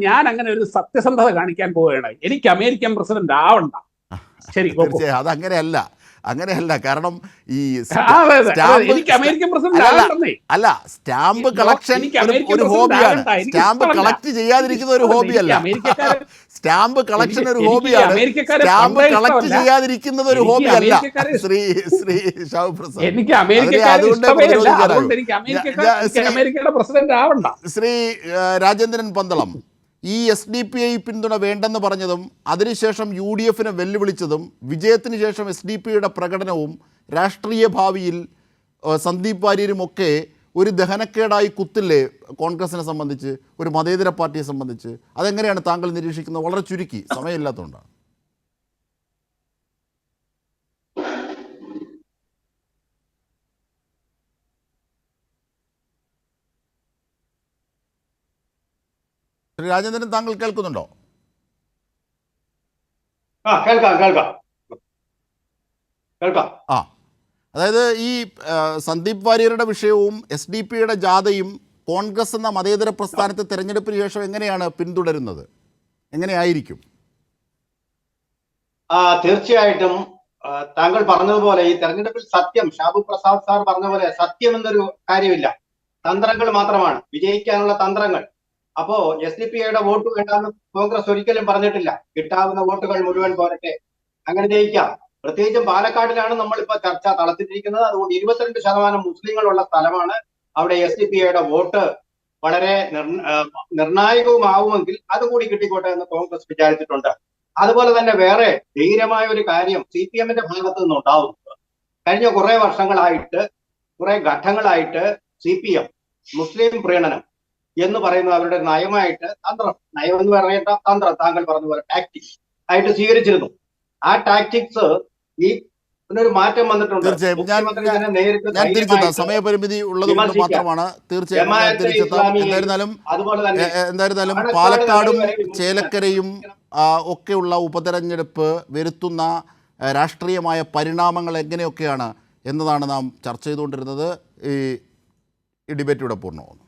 ഞാൻ അങ്ങനെ ഒരു സത്യസന്ധത കാണിക്കാൻ പോവുകയാണ്. എനിക്ക് അമേരിക്കൻ പ്രസിഡന്റ് ആവണ്ട. ശരി, അങ്ങനെയല്ല. കാരണം ഈ സ്റ്റാമ്പ് കളക്ഷൻ ഒരു ഹോബിയാണ്. സ്റ്റാമ്പ് കളക്ട് ചെയ്യാതിരിക്കുന്ന ഒരു ഹോബിയല്ല. സ്റ്റാമ്പ് കളക്ഷൻ ഒരു ഹോബിയാണ്. സ്റ്റാമ്പ് കളക്ട് ചെയ്യാതിരിക്കുന്നത് ഒരു ഹോബിയല്ല. ശ്രീ ഷാവു പ്രസാദ്, ശ്രീ രാജേന്ദ്രൻ പന്തളം, ഈ SDPI പിന്തുണ വേണ്ടെന്ന് പറഞ്ഞതും അതിനുശേഷം UDF വെല്ലുവിളിച്ചതും വിജയത്തിന് ശേഷം SDPയുടെ പ്രകടനവും രാഷ്ട്രീയ ഭാവിയിൽ സന്ദീപ് വാര്യരുമൊക്കെ ഒരു ദഹനക്കേടായി കുത്തില്ലേ കോൺഗ്രസിനെ സംബന്ധിച്ച്, ഒരു മതേതര പാർട്ടിയെ സംബന്ധിച്ച്? അതെങ്ങനെയാണ് താങ്കൾ നിരീക്ഷിക്കുന്നത്? വളരെ ചുരുക്കി, സമയമില്ലാത്തതുകൊണ്ടാണ്. ശ്രീ രാജേന്ദ്രൻ, താങ്കൾ കേൾക്കുന്നുണ്ടോ? അതായത് ഈ സന്ദീപ് വാര്യരുടെ വിഷയവും SDPയുടെ ജാഥയും കോൺഗ്രസ് എന്ന മതേതര പ്രസ്ഥാനത്തെ തെരഞ്ഞെടുപ്പിന് ശേഷം എങ്ങനെയാണ് പിന്തുടരുന്നത്? എങ്ങനെയായിരിക്കും? തീർച്ചയായിട്ടും താങ്കൾ പറഞ്ഞതുപോലെ ഈ തെരഞ്ഞെടുപ്പിൽ സത്യം, ഷാബു പ്രസാദ് സാർ പറഞ്ഞ പോലെ സത്യം എന്നൊരു കാര്യമില്ല. തന്ത്രങ്ങൾ മാത്രമാണ്, വിജയിക്കാനുള്ള തന്ത്രങ്ങൾ. അപ്പോ SDPയുടെ വോട്ട് വേണ്ടാന്ന് കോൺഗ്രസ് ഒരിക്കലും പറഞ്ഞിട്ടില്ല. കിട്ടാവുന്ന വോട്ടുകൾ മുഴുവൻ പോരട്ടെ, അങ്ങനെ ജയിക്കാം. പ്രത്യേകിച്ചും പാലക്കാടിലാണ് നമ്മളിപ്പോ ചർച്ച നടത്തിയിരിക്കുന്നത്. അതുകൊണ്ട് 22% മുസ്ലിങ്ങളുള്ള സ്ഥലമാണ്. അവിടെ SDPയുടെ വോട്ട് വളരെ നിർണായകവുമാവുമെങ്കിൽ അതുകൂടി കിട്ടിക്കോട്ടെ എന്ന് കോൺഗ്രസ് വിചാരിച്ചിട്ടുണ്ട്. അതുപോലെ തന്നെ വേറെ ധീരമായ ഒരു കാര്യം CPM ഭാഗത്തു നിന്നുണ്ടാവുന്നത്, കഴിഞ്ഞ കുറെ വർഷങ്ങളായിട്ട് കുറെ ഘട്ടങ്ങളായിട്ട് CPM മുസ്ലിം പ്രീണനം എന്ന് പറയുന്നത് അവരുടെ നയമായിട്ട് നയം എന്ന് പറയേണ്ട തന്ത്രം, താങ്കൾ പറഞ്ഞ പോലെ ടാക്ടിക്സ് ആയിട്ട് സ്വീകരിച്ചിരുന്നു. ആ ടാക്ടിക്സ് ഈ ഒരു മാറ്റം വന്നിട്ടുണ്ട്. തീർച്ചയായും ഞാൻ തിരിച്ചെത്താം, സമയപരിമിതി ഉള്ളത് കൊണ്ട് മാത്രമാണ്. തീർച്ചയായും ഞാൻ തിരിച്ചെത്താം. എന്തായിരുന്നാലും പാലക്കാടും ചേലക്കരയും ഒക്കെയുള്ള ഉപതെരഞ്ഞെടുപ്പ് വരുത്തുന്ന രാഷ്ട്രീയമായ പരിണാമങ്ങൾ എങ്ങനെയൊക്കെയാണ് എന്നതാണ് നാം ചർച്ച ചെയ്തുകൊണ്ടിരുന്നത്. ഈ ഡിബേറ്റ് ഇവിടെ പൂർണ്ണമാകുന്നു.